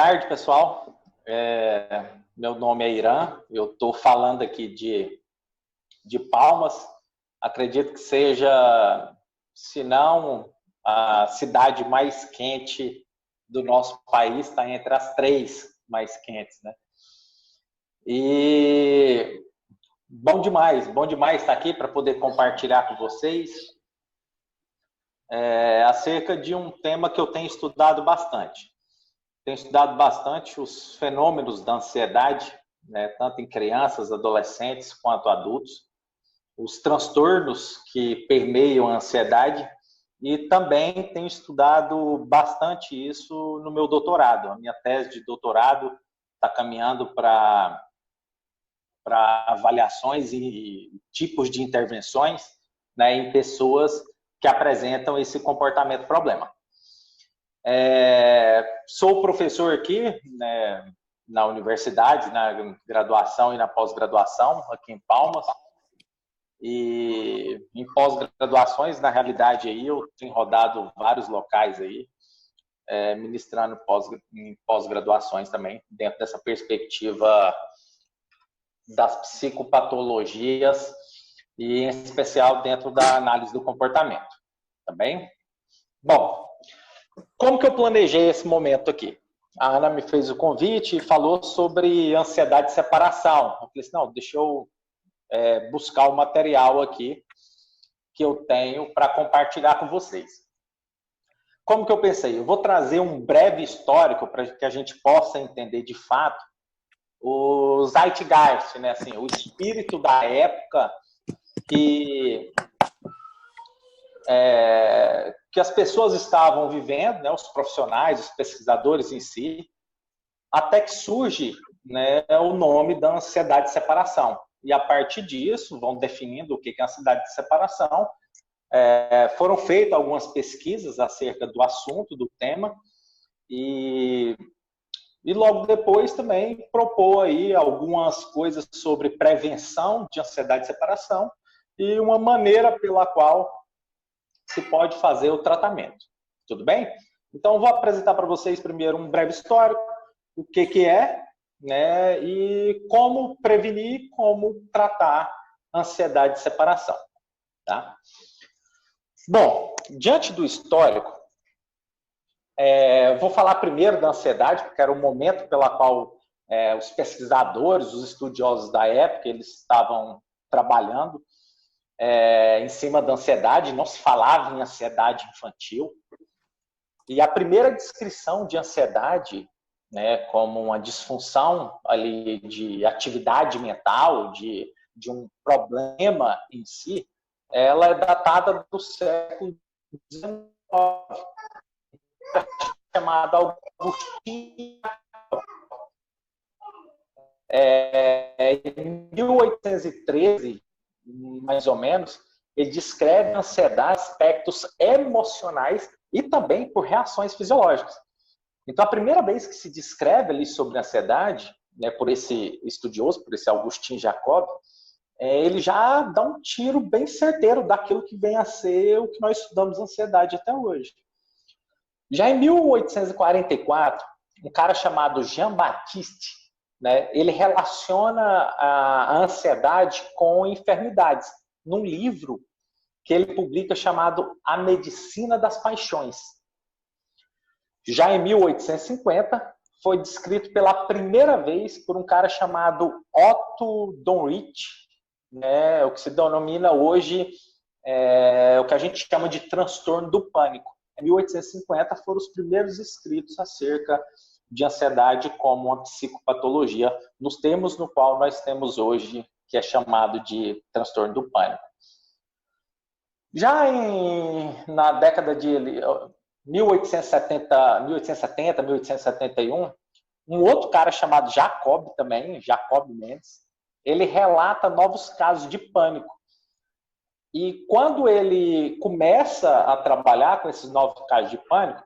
tarde, pessoal. Meu nome é Irã, eu estou falando aqui de Palmas. Acredito que seja, se não, a cidade mais quente do nosso país, está entre as 3 mais quentes, né? E bom demais estar aqui para poder compartilhar com vocês acerca de um tema que eu tenho estudado bastante. Tenho estudado bastante os fenômenos da ansiedade, né, tanto em crianças, adolescentes, quanto adultos, os transtornos que permeiam a ansiedade, e também tenho estudado bastante isso no meu doutorado. A minha tese de doutorado está caminhando para avaliações e tipos de intervenções, né, em pessoas que apresentam esse comportamento problema. Sou professor aqui, né, na universidade, na graduação e na pós-graduação, aqui em Palmas. E em pós-graduações, na realidade, aí, eu tenho rodado vários locais aí, ministrando em pós-graduações também, dentro dessa perspectiva das psicopatologias e, em especial, dentro da análise do comportamento. Tá bem? Bom, como que eu planejei esse momento aqui? A Ana me fez o convite e falou sobre ansiedade de separação. Eu falei assim, não, deixa eu buscar o material aqui que eu tenho para compartilhar com vocês. Como que eu pensei? Eu vou trazer um breve histórico para que a gente possa entender de fato o zeitgeist, né? Assim, o espírito da época que as pessoas estavam vivendo, né, os profissionais, os pesquisadores em si, até que surge, né, o nome da ansiedade de separação. E a partir disso, vão definindo o que é ansiedade de separação. Foram feitas algumas pesquisas acerca do assunto, do tema, e logo depois também propôs aí algumas coisas sobre prevenção de ansiedade de separação e uma maneira pela qual se pode fazer o tratamento. Tudo bem? Então, vou apresentar para vocês primeiro um breve histórico, o que é, né, e como prevenir, como tratar a ansiedade de separação. Tá? Bom, diante do histórico, vou falar primeiro da ansiedade, porque era o momento pela qual os pesquisadores, os estudiosos da época, eles estavam trabalhando em cima da ansiedade, não se falava em ansiedade infantil. E a primeira descrição de ansiedade, né, como uma disfunção ali de atividade mental, de um problema em si, ela é datada do século XIX, chamada Augustin. Em 1813, mais ou menos, ele descreve a ansiedade, aspectos emocionais e também por reações fisiológicas. Então, a primeira vez que se descreve ali sobre a ansiedade, né, por esse estudioso, por esse Augustin Jacob, ele já dá um tiro bem certeiro daquilo que vem a ser o que nós estudamos ansiedade até hoje. Já em 1844, um cara chamado Jean-Baptiste, né, ele relaciona a ansiedade com enfermidades, num livro que ele publica chamado A Medicina das Paixões. Já em 1850, foi descrito pela primeira vez por um cara chamado Otto Donrich, né, o que se denomina hoje o que a gente chama de transtorno do pânico. Em 1850 foram os primeiros escritos acerca de ansiedade como uma psicopatologia, nos termos no qual nós temos hoje, que é chamado de transtorno do pânico. Já na década de 1870, 1871, um outro cara chamado Jacob também, Jacob Mendes, ele relata novos casos de pânico. E quando ele começa a trabalhar com esses novos casos de pânico,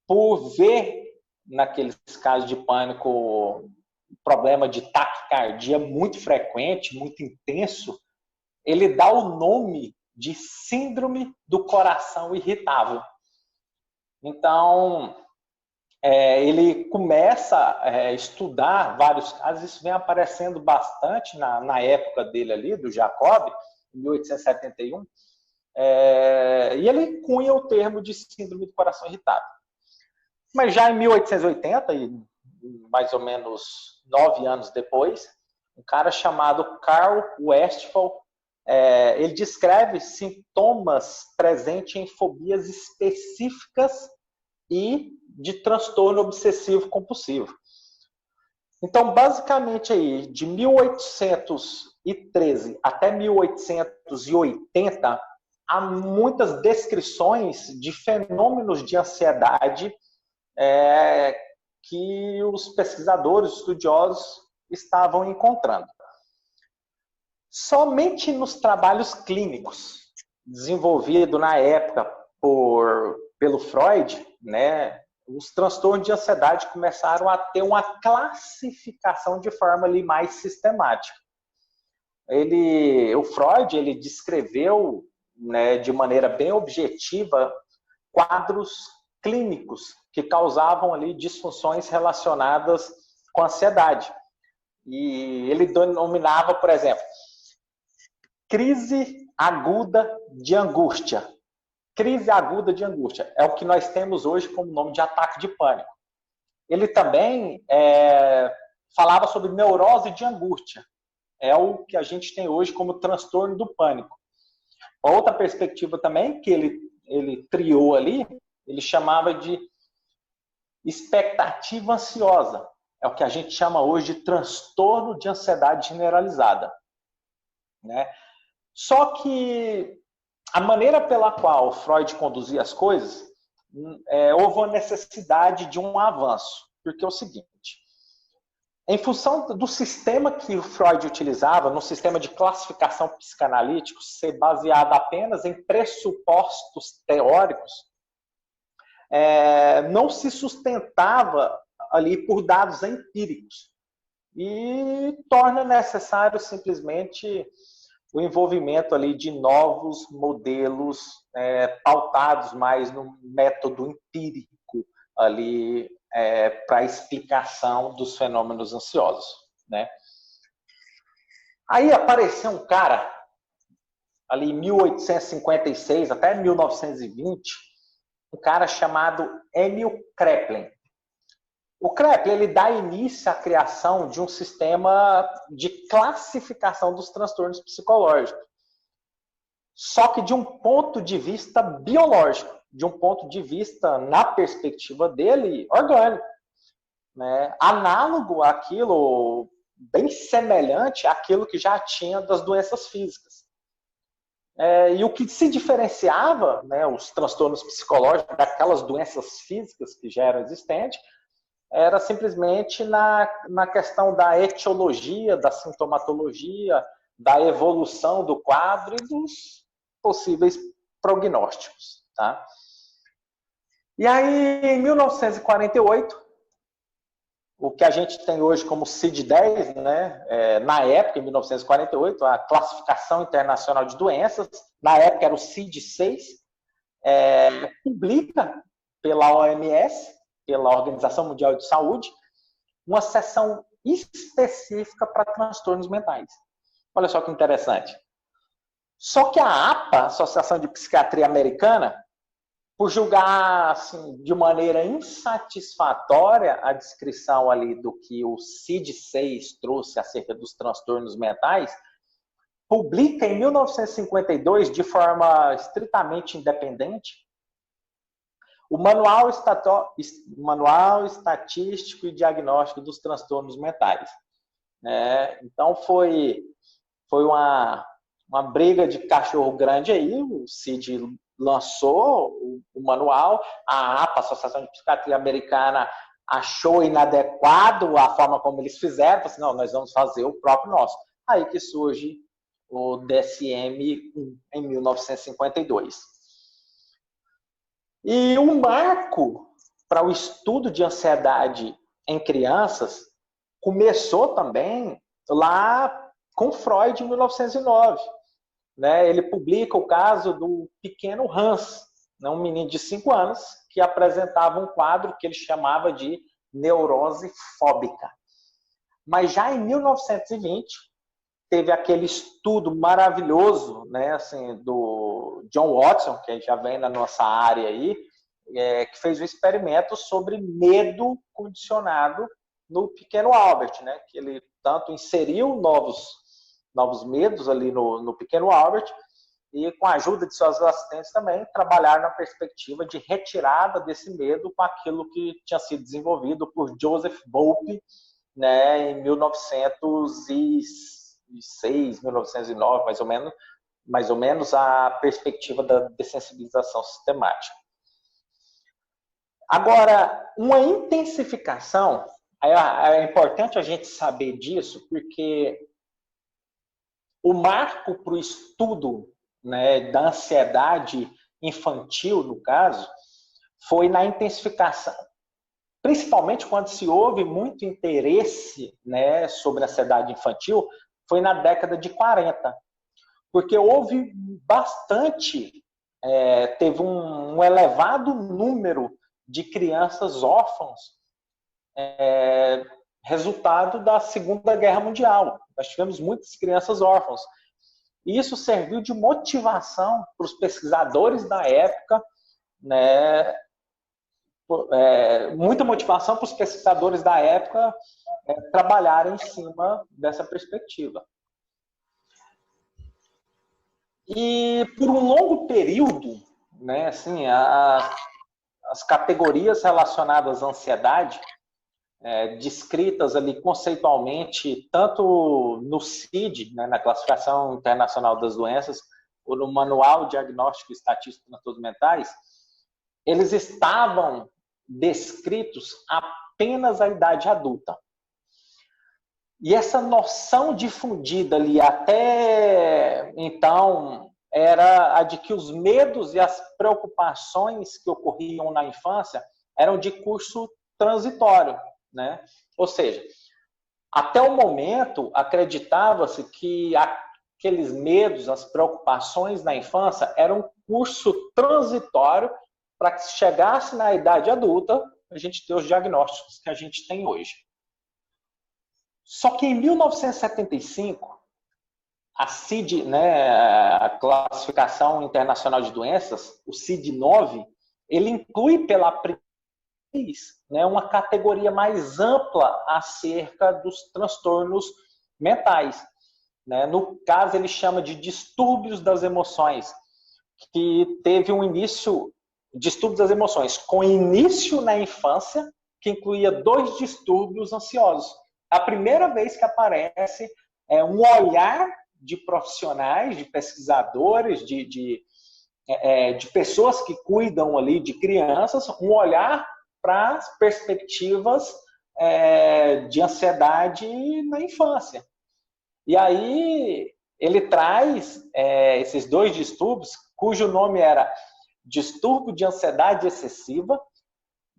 por ver naqueles casos de pânico um problema de taquicardia muito frequente, muito intenso, ele dá o nome de síndrome do coração irritável. Então, ele começa a estudar vários casos, isso vem aparecendo bastante na época dele ali, do Jacob, em 1871, e ele cunha o termo de síndrome do coração irritado. Mas já em 1880, e mais ou menos 9 anos depois, um cara chamado Carl Westphal, ele descreve sintomas presentes em fobias específicas e de transtorno obsessivo compulsivo. Então, basicamente, aí, de 1813 até 1880, há muitas descrições de fenômenos de ansiedade que os pesquisadores, estudiosos, estavam encontrando. Somente nos trabalhos clínicos desenvolvidos na época pelo Freud, né, os transtornos de ansiedade começaram a ter uma classificação de forma ali mais sistemática. O Freud ele descreveu, né, de maneira bem objetiva quadros clínicos que causavam ali disfunções relacionadas com a ansiedade. E ele denominava, por exemplo, crise aguda de angústia. Crise aguda de angústia é o que nós temos hoje como nome de ataque de pânico. Ele também falava sobre neurose de angústia. É o que a gente tem hoje como transtorno do pânico. Outra perspectiva também que ele criou ali, ele chamava de expectativa ansiosa. É o que a gente chama hoje de transtorno de ansiedade generalizada, né? Só que a maneira pela qual Freud conduzia as coisas, houve uma necessidade de um avanço. Porque é o seguinte, em função do sistema que o Freud utilizava, no sistema de classificação psicanalítico, ser baseado apenas em pressupostos teóricos, não se sustentava ali por dados empíricos. E torna necessário simplesmente o envolvimento ali de novos modelos pautados mais no método empírico ali para a explicação dos fenômenos ansiosos, né? Aí apareceu um cara ali em 1856 até 1920, um cara chamado Emil Kraepelin. O Kraepelin ele dá início à criação de um sistema de classificação dos transtornos psicológicos. Só que de um ponto de vista biológico, de um ponto de vista, na perspectiva dele, orgânico, né? Análogo àquilo, bem semelhante àquilo que já tinha das doenças físicas. E o que se diferenciava, né, os transtornos psicológicos daquelas doenças físicas que já eram existentes, era simplesmente na questão da etiologia, da sintomatologia, da evolução do quadro e dos possíveis prognósticos. Tá? E aí, em 1948, o que a gente tem hoje como CID-10, né, na época, em 1948, a Classificação Internacional de Doenças, na época era o CID-6, publica pela OMS, pela Organização Mundial de Saúde, uma seção específica para transtornos mentais. Olha só que interessante. Só que a APA, Associação de Psiquiatria Americana, por julgar assim, de maneira insatisfatória a descrição ali do que o CID-6 trouxe acerca dos transtornos mentais, publica em 1952, de forma estritamente independente, o Manual Estatístico e Diagnóstico dos Transtornos Mentais. Então, foi uma briga de cachorro grande aí, o CID lançou o manual, a APA, Associação de Psiquiatria Americana, achou inadequado a forma como eles fizeram, falou assim, não, nós vamos fazer o próprio nosso. Aí que surge o DSM em 1952. E um marco para o estudo de ansiedade em crianças começou também lá com Freud, em 1909. Ele publica o caso do pequeno Hans, um menino de 5 anos, que apresentavam um quadro que ele chamava de neurose fóbica. Mas já em 1920, teve aquele estudo maravilhoso, né, assim, do John Watson, que já vem na nossa área aí, que fez um experimento sobre medo condicionado no pequeno Albert, né, que ele tanto inseriu novos medos ali no pequeno Albert, e com a ajuda de seus assistentes também, trabalhar na perspectiva de retirada desse medo com aquilo que tinha sido desenvolvido por Joseph Bowlby, né, em 1906, 1909, mais ou menos a perspectiva da dessensibilização sistemática. Agora, uma intensificação, é importante a gente saber disso, porque o marco para o estudo, né, da ansiedade infantil, no caso, foi na intensificação. Principalmente quando se houve muito interesse, né, sobre a ansiedade infantil, foi na década de 40. Porque houve bastante, teve um elevado número de crianças órfãs, resultado da Segunda Guerra Mundial. Nós tivemos muitas crianças órfãs. E isso serviu de motivação para os pesquisadores da época, né, muita motivação para os pesquisadores da época trabalharem em cima dessa perspectiva. E por um longo período, né, assim, as categorias relacionadas à ansiedade, descritas ali conceitualmente, tanto no CID, né, na Classificação Internacional das Doenças, ou no Manual Diagnóstico e Estatístico de Transtornos Mentais, eles estavam descritos apenas à idade adulta. E essa noção difundida ali até então era a de que os medos e as preocupações que ocorriam na infância eram de curso transitório, né? Ou seja, até o momento acreditava-se que aqueles medos, as preocupações na infância eram um curso transitório para que se chegasse na idade adulta a gente ter os diagnósticos que a gente tem hoje. Só que em 1975, a CID, né, a Classificação Internacional de Doenças, o CID-9, ele inclui pela primeira vez, né, uma categoria mais ampla acerca dos transtornos mentais. Né? No caso, ele chama de distúrbios das emoções, que teve um início, distúrbios das emoções, com início na infância, que incluía 2 distúrbios ansiosos. A primeira vez que aparece um olhar de profissionais, de pesquisadores, de pessoas que cuidam ali de crianças, um olhar para as perspectivas de ansiedade na infância. E aí ele traz esses 2 distúrbios, cujo nome era distúrbio de ansiedade excessiva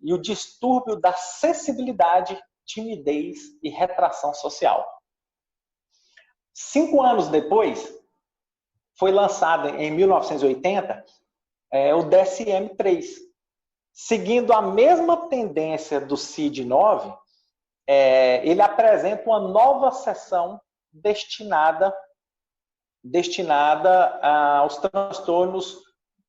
e o distúrbio da sensibilidade, timidez e retração social. 5 anos depois, foi lançado em 1980 o DSM-3. Seguindo a mesma tendência do CID-9, ele apresenta uma nova seção destinada aos transtornos,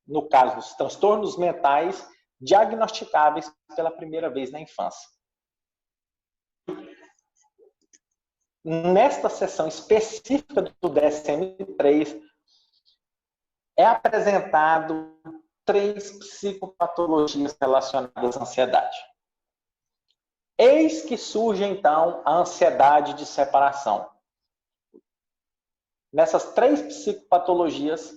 no caso, os transtornos mentais diagnosticáveis pela primeira vez na infância. Nesta seção específica do DSM-3, é apresentado 3 psicopatologias relacionadas à ansiedade. Eis que surge, então, a ansiedade de separação. Nessas 3 psicopatologias,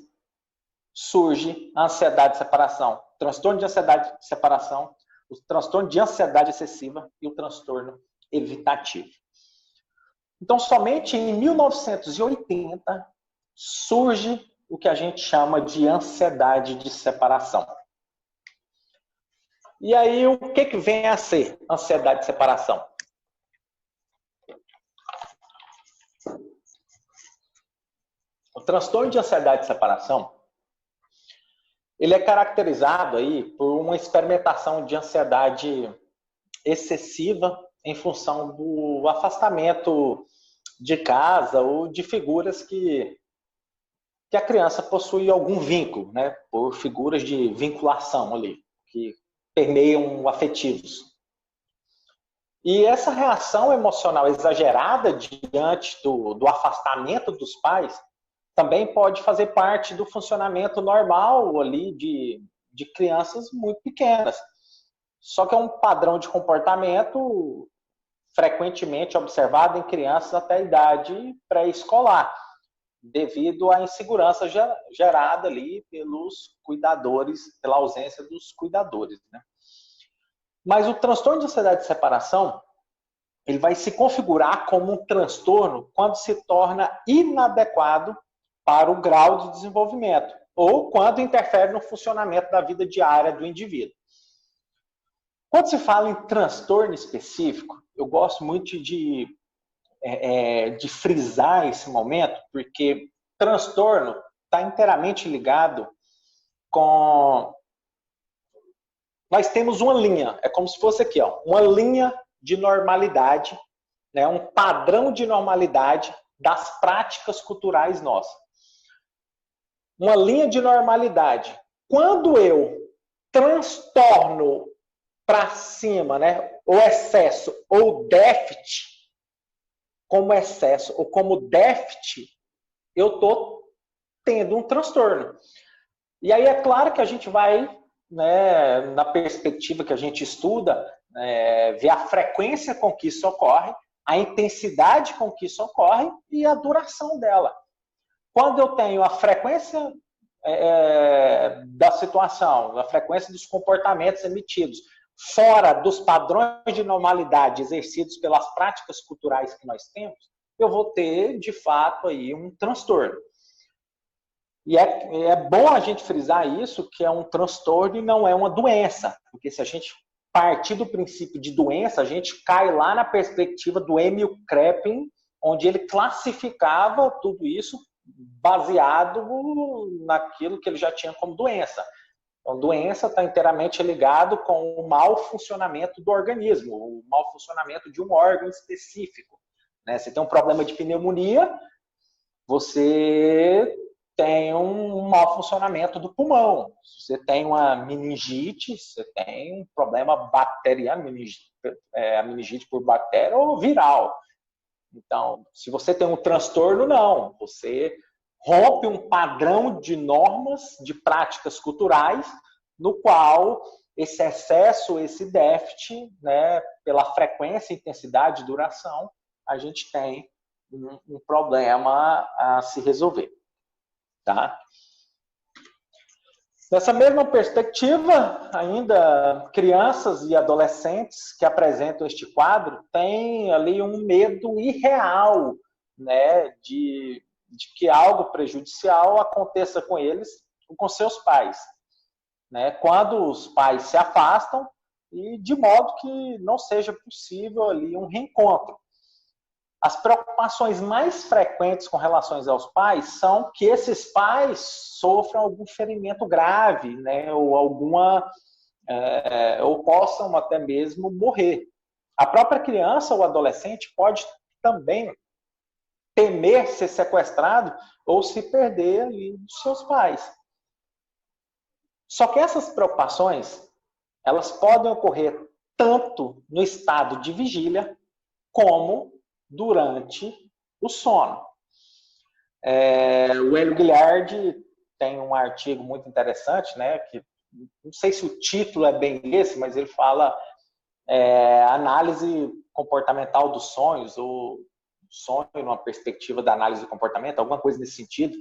surge a ansiedade de separação, transtorno de ansiedade de separação, o transtorno de ansiedade excessiva e o transtorno evitativo. Então, somente em 1980 surge o que a gente chama de ansiedade de separação. E aí, o que vem a ser ansiedade de separação? O transtorno de ansiedade de separação ele é caracterizado aí por uma experimentação de ansiedade excessiva em função do afastamento de casa ou de figuras que a criança possui algum vínculo, né, por figuras de vinculação ali, que permeiam afetivos. E essa reação emocional exagerada diante do afastamento dos pais também pode fazer parte do funcionamento normal ali de crianças muito pequenas. Só que é um padrão de comportamento frequentemente observado em crianças até a idade pré-escolar, devido à insegurança gerada ali pelos cuidadores, pela ausência dos cuidadores, né? Mas o transtorno de ansiedade de separação, ele vai se configurar como um transtorno quando se torna inadequado para o grau de desenvolvimento, ou quando interfere no funcionamento da vida diária do indivíduo. Quando se fala em transtorno específico, eu gosto muito de frisar esse momento, porque transtorno está inteiramente ligado com... Nós temos uma linha, é como se fosse aqui, ó, uma linha de normalidade, né, um padrão de normalidade das práticas culturais nossas. Uma linha de normalidade. Quando eu transtorno para cima, né, o excesso ou déficit, como excesso ou como déficit, eu estou tendo um transtorno. E aí é claro que a gente vai, né, na perspectiva que a gente estuda, ver a frequência com que isso ocorre, a intensidade com que isso ocorre e a duração dela. Quando eu tenho a frequência da situação, a frequência dos comportamentos emitidos, fora dos padrões de normalidade exercidos pelas práticas culturais que nós temos, eu vou ter, de fato, aí um transtorno. E é bom a gente frisar isso, que é um transtorno e não é uma doença, porque se a gente partir do princípio de doença, a gente cai lá na perspectiva do Emil Kraepelin, onde ele classificava tudo isso baseado naquilo que ele já tinha como doença. Então, doença está inteiramente ligado com o mau funcionamento do organismo, o mau funcionamento de um órgão específico. Né? Você tem um problema de pneumonia, você tem um mau funcionamento do pulmão. Se você tem uma meningite, você tem um problema bacteriano, a meningite por bactéria ou viral. Então, se você tem um transtorno, não. Você rompe um padrão de normas, de práticas culturais, no qual esse excesso, esse déficit, né, pela frequência, intensidade e duração, a gente tem um problema a se resolver. Tá? Nessa mesma perspectiva, ainda crianças e adolescentes que apresentam este quadro têm ali um medo irreal, né, de que algo prejudicial aconteça com eles ou com seus pais, né, quando os pais se afastam e de modo que não seja possível ali um reencontro. As preocupações mais frequentes com relação aos pais são que esses pais sofram algum ferimento grave, né, ou ou possam até mesmo morrer. A própria criança ou adolescente pode também temer ser sequestrado ou se perder ali dos seus pais. Só que essas preocupações, elas podem ocorrer tanto no estado de vigília como durante o sono. O Hélio Guilherme tem um artigo muito interessante, né, que não sei se o título é bem esse, mas ele fala análise comportamental dos sonhos, ou sonho numa perspectiva da análise do comportamento, alguma coisa nesse sentido.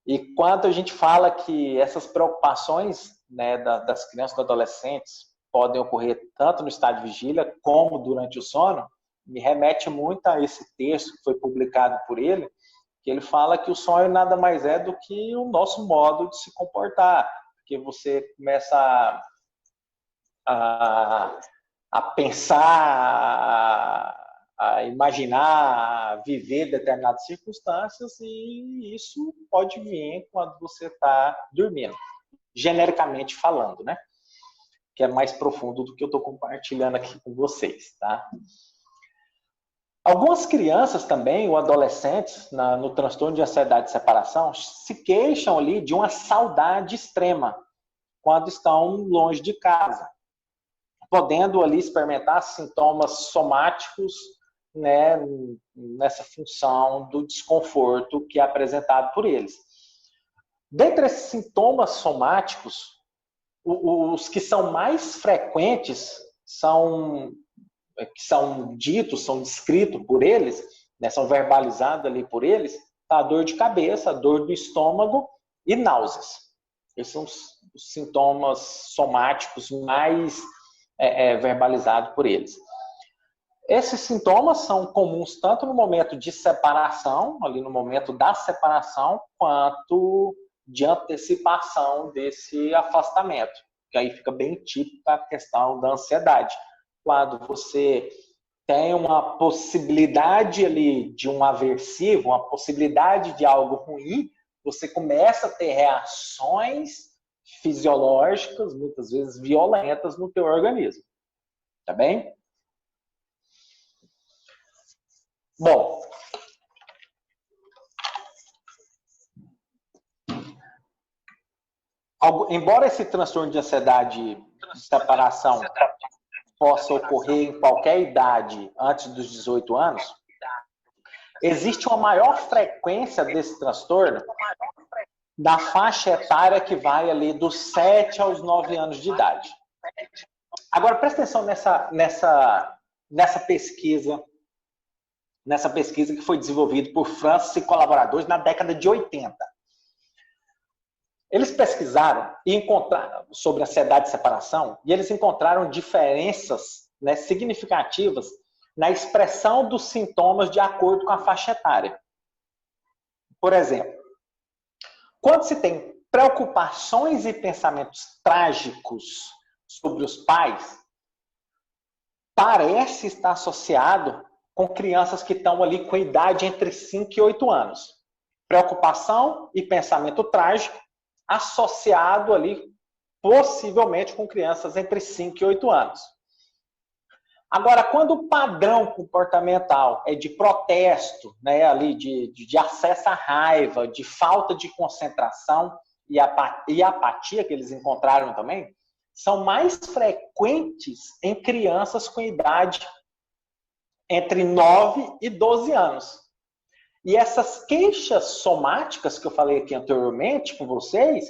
E quando a gente fala que essas preocupações, né, das crianças e dos adolescentes podem ocorrer tanto no estado de vigília como durante o sono, me remete muito a esse texto que foi publicado por ele, que ele fala que o sonho nada mais é do que o nosso modo de se comportar, porque você começa a pensar, a imaginar, a viver determinadas circunstâncias, e isso pode vir quando você está dormindo. genericamente falando, né? Que é mais profundo do que eu estou compartilhando aqui com vocês, tá? Algumas crianças também, ou adolescentes, no transtorno de ansiedade de separação, se queixam ali de uma saudade extrema quando estão longe de casa, podendo ali experimentar sintomas somáticos, né, nessa função do desconforto que é apresentado por eles. Dentre esses sintomas somáticos, os que são mais frequentes que são ditos, são descritos por eles, né, são verbalizados ali por eles, a dor de cabeça, a dor do estômago e náuseas. Esses são os sintomas somáticos mais verbalizados por eles. Esses sintomas são comuns tanto no momento de separação, ali no momento da separação, quanto de antecipação desse afastamento, que aí fica bem típico a questão da ansiedade. Quando você tem uma possibilidade ali de um aversivo, uma possibilidade de algo ruim, você começa a ter reações fisiológicas, muitas vezes violentas, no teu organismo. Tá bem? Bom, embora esse transtorno de ansiedade de separação possa ocorrer em qualquer idade antes dos 18 anos, existe uma maior frequência desse transtorno da faixa etária que vai ali dos 7 aos 9 anos de idade. Agora, presta atenção nessa pesquisa que foi desenvolvida por Francis e colaboradores na década de 80. Eles pesquisaram e encontraram sobre ansiedade de separação e eles encontraram diferenças, né, significativas na expressão dos sintomas de acordo com a faixa etária. Por exemplo, quando se tem preocupações e pensamentos trágicos sobre os pais, parece estar associado com crianças que estão ali com idade entre 5 e 8 anos. Preocupação e pensamento trágico associado ali, possivelmente, com crianças entre 5 e 8 anos. Agora, quando o padrão comportamental é de protesto, né, ali de acesso à raiva, de falta de concentração e apatia, que eles encontraram também, são mais frequentes em crianças com idade entre 9 e 12 anos. E essas queixas somáticas que eu falei aqui anteriormente com vocês,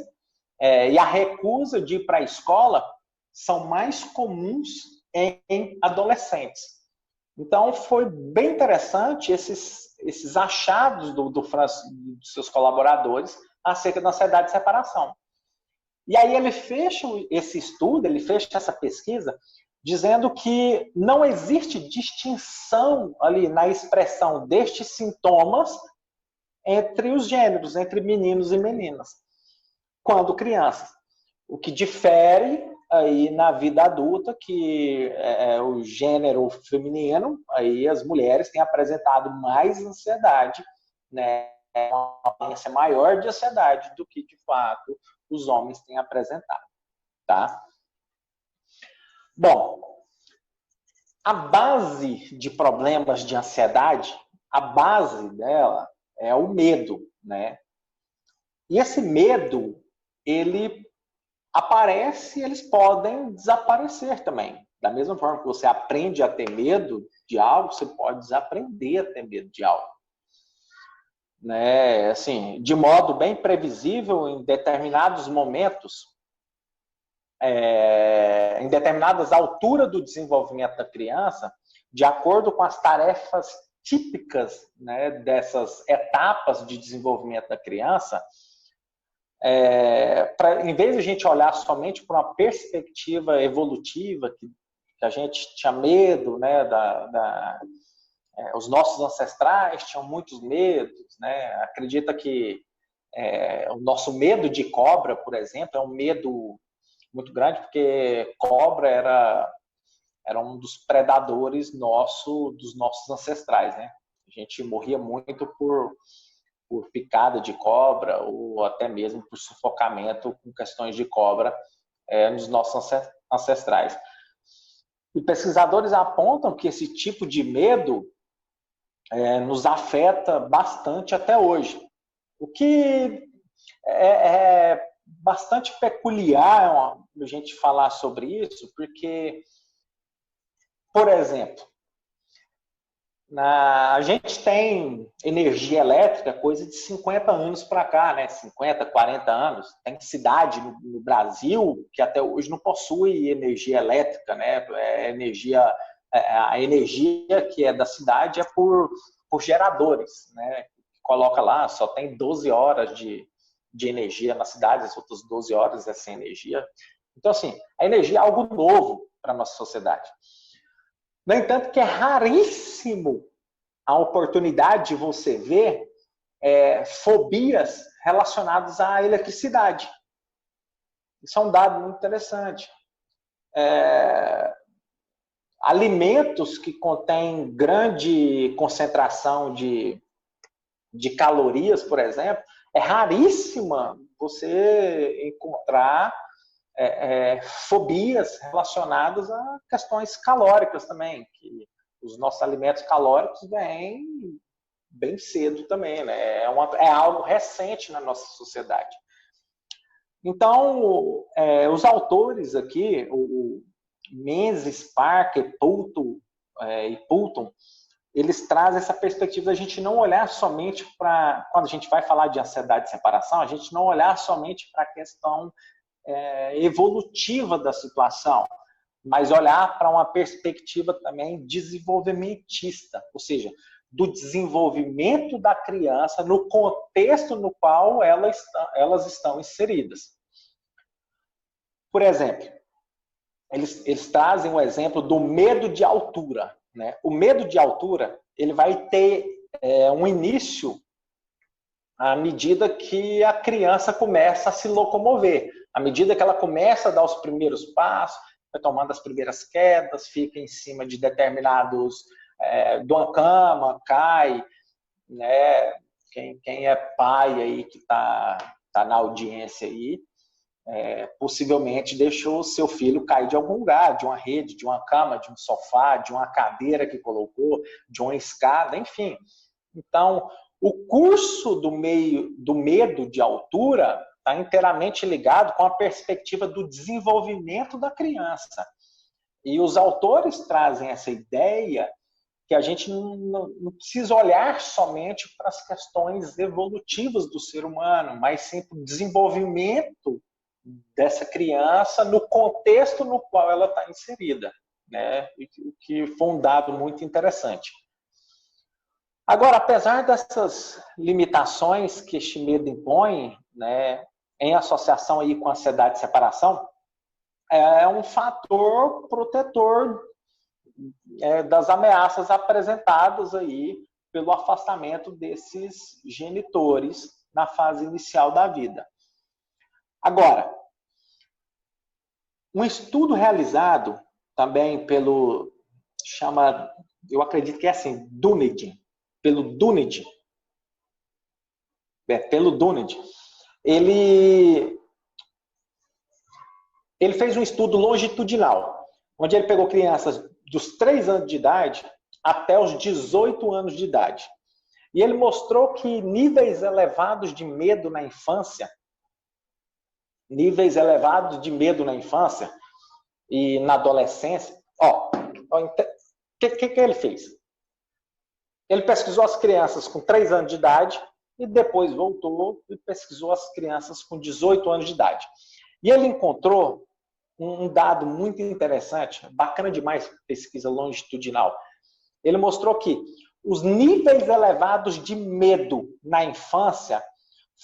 e a recusa de ir para a escola, são mais comuns em adolescentes. Então, foi bem interessante esses achados dos seus colaboradores acerca da ansiedade de separação. E aí ele fecha esse estudo, ele fecha essa pesquisa, dizendo que não existe distinção ali na expressão destes sintomas entre os gêneros, entre meninos e meninas, quando crianças. O que difere aí na vida adulta, que o gênero feminino, aí as mulheres têm apresentado mais ansiedade, né, uma aparência maior de ansiedade do que, de fato, os homens têm apresentado, tá? Bom, a base de problemas de ansiedade, a base dela é o medo, né? E esse medo, ele aparece e eles podem desaparecer também. Da mesma forma que você aprende a ter medo de algo, você pode desaprender a ter medo de algo. Né? Assim, de modo bem previsível, em determinados momentos, em determinadas alturas do desenvolvimento da criança, de acordo com as tarefas típicas, né, dessas etapas de desenvolvimento da criança, em vez de a gente olhar somente para uma perspectiva evolutiva, que a gente tinha medo, né, os nossos ancestrais tinham muitos medos, né, acredita que o nosso medo de cobra, por exemplo, é um medo muito grande, porque cobra era um dos predadores dos nossos ancestrais, né? A gente morria muito por por picada de cobra ou até mesmo por sufocamento com questões de cobra nos nossos ancestrais. E pesquisadores apontam que esse tipo de medo nos afeta bastante até hoje. O que é bastante peculiar a gente falar sobre isso, porque, por exemplo, a gente tem energia elétrica coisa de 50 anos para cá, né? 50, 40 anos. Tem cidade no Brasil que até hoje não possui energia elétrica, né? A energia que é da cidade é por geradores, né? Coloca lá, só tem 12 horas de energia na cidade, as outras 12 horas é sem energia. Então, assim, a energia é algo novo para a nossa sociedade. No entanto, que é raríssimo a oportunidade de você ver fobias relacionadas à eletricidade. Isso é um dado muito interessante. Alimentos que contêm grande concentração de calorias, por exemplo, é raríssima você encontrar fobias relacionadas a questões calóricas também, que os nossos alimentos calóricos vêm bem cedo também, né? É algo recente na nossa sociedade. Então, os autores aqui, o Menzies, Parker, e Poulton, eles trazem essa perspectiva da gente não olhar somente para, quando a gente vai falar de ansiedade de separação, a gente não olhar somente para a questão evolutiva da situação, mas olhar para uma perspectiva também desenvolvimentista, ou seja, do desenvolvimento da criança no contexto no qual elas estão inseridas. Por exemplo, eles trazem o exemplo do medo de altura, né? O medo de altura ele vai ter um início à medida que a criança começa a se locomover. À medida que ela começa a dar os primeiros passos, vai tomando as primeiras quedas, fica em cima de determinados, de uma cama, cai, né? Quem é pai aí que tá na audiência aí, possivelmente deixou o seu filho cair de algum lugar, de uma rede, de uma cama, de um sofá, de uma cadeira que colocou, de uma escada, enfim. Então, o curso do medo de altura está inteiramente ligado com a perspectiva do desenvolvimento da criança. E os autores trazem essa ideia que a gente não precisa olhar somente para as questões evolutivas do ser humano, mas sim para o desenvolvimento dessa criança no contexto no qual ela está inserida, né? O que foi um dado muito interessante. Agora, apesar dessas limitações que este medo impõe, né, em associação aí com a ansiedade de separação, é um fator protetor das ameaças apresentadas aí pelo afastamento desses genitores na fase inicial da vida. Agora, um estudo realizado também eu acredito que é assim, pelo Dunedin, ele fez um estudo longitudinal, onde ele pegou crianças dos 3 anos de idade até os 18 anos de idade. E ele mostrou que níveis elevados de medo na infância e na adolescência, o que ele fez? Ele pesquisou as crianças com 3 anos de idade e depois voltou e pesquisou as crianças com 18 anos de idade. E ele encontrou um dado muito interessante, bacana demais, pesquisa longitudinal. Ele mostrou que os níveis elevados de medo na infância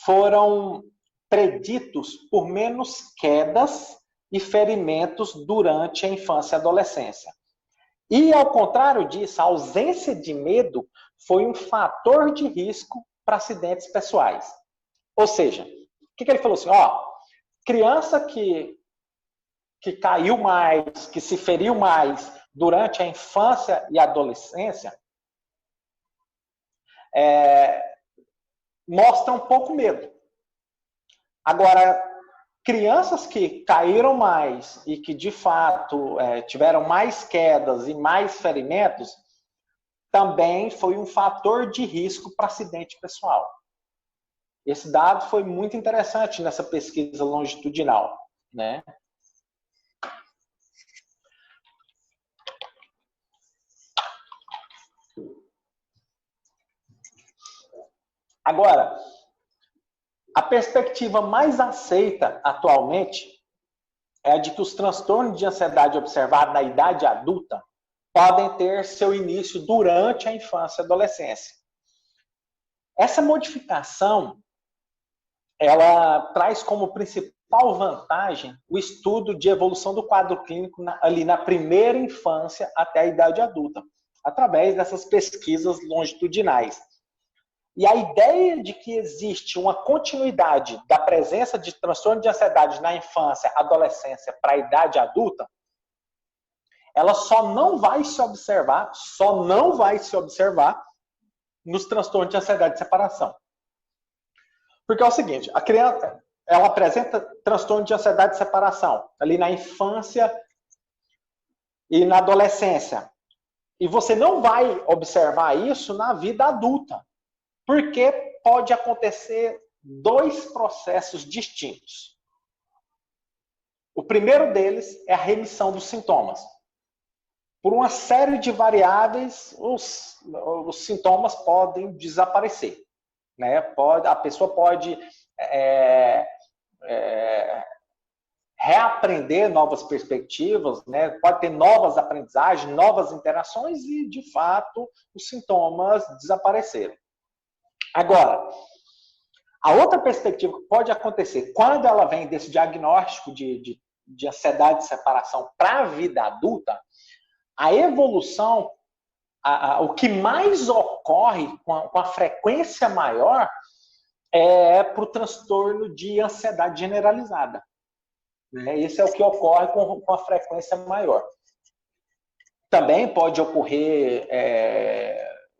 foram preditos por menos quedas e ferimentos durante a infância e adolescência. E, ao contrário disso, a ausência de medo foi um fator de risco para acidentes pessoais. Ou seja, o que ele falou assim? Criança que caiu mais, que se feriu mais durante a infância e a adolescência, mostram pouco medo. Agora, crianças que caíram mais e que, de fato, tiveram mais quedas e mais ferimentos, também foi um fator de risco para acidente pessoal. Esse dado foi muito interessante nessa pesquisa longitudinal, né? Agora, a perspectiva mais aceita atualmente é a de que os transtornos de ansiedade observados na idade adulta podem ter seu início durante a infância e adolescência. Essa modificação, ela traz como principal vantagem o estudo de evolução do quadro clínico ali na primeira infância até a idade adulta, através dessas pesquisas longitudinais. E a ideia de que existe uma continuidade da presença de transtorno de ansiedade na infância, adolescência para a idade adulta, ela só não vai se observar nos transtornos de ansiedade de separação. Porque é o seguinte, a criança, ela apresenta transtorno de ansiedade de separação ali na infância e na adolescência. E você não vai observar isso na vida adulta. Porque pode acontecer dois processos distintos. O primeiro deles é a remissão dos sintomas. Por uma série de variáveis, os sintomas podem desaparecer. Né? A pessoa pode reaprender novas perspectivas, né? Pode ter novas aprendizagens, novas interações e, de fato, os sintomas desapareceram. Agora, a outra perspectiva que pode acontecer quando ela vem desse diagnóstico de ansiedade de separação para a vida adulta, a evolução, o que mais ocorre com a frequência maior é para o transtorno de ansiedade generalizada. Esse é o que ocorre com a frequência maior. Também pode ocorrer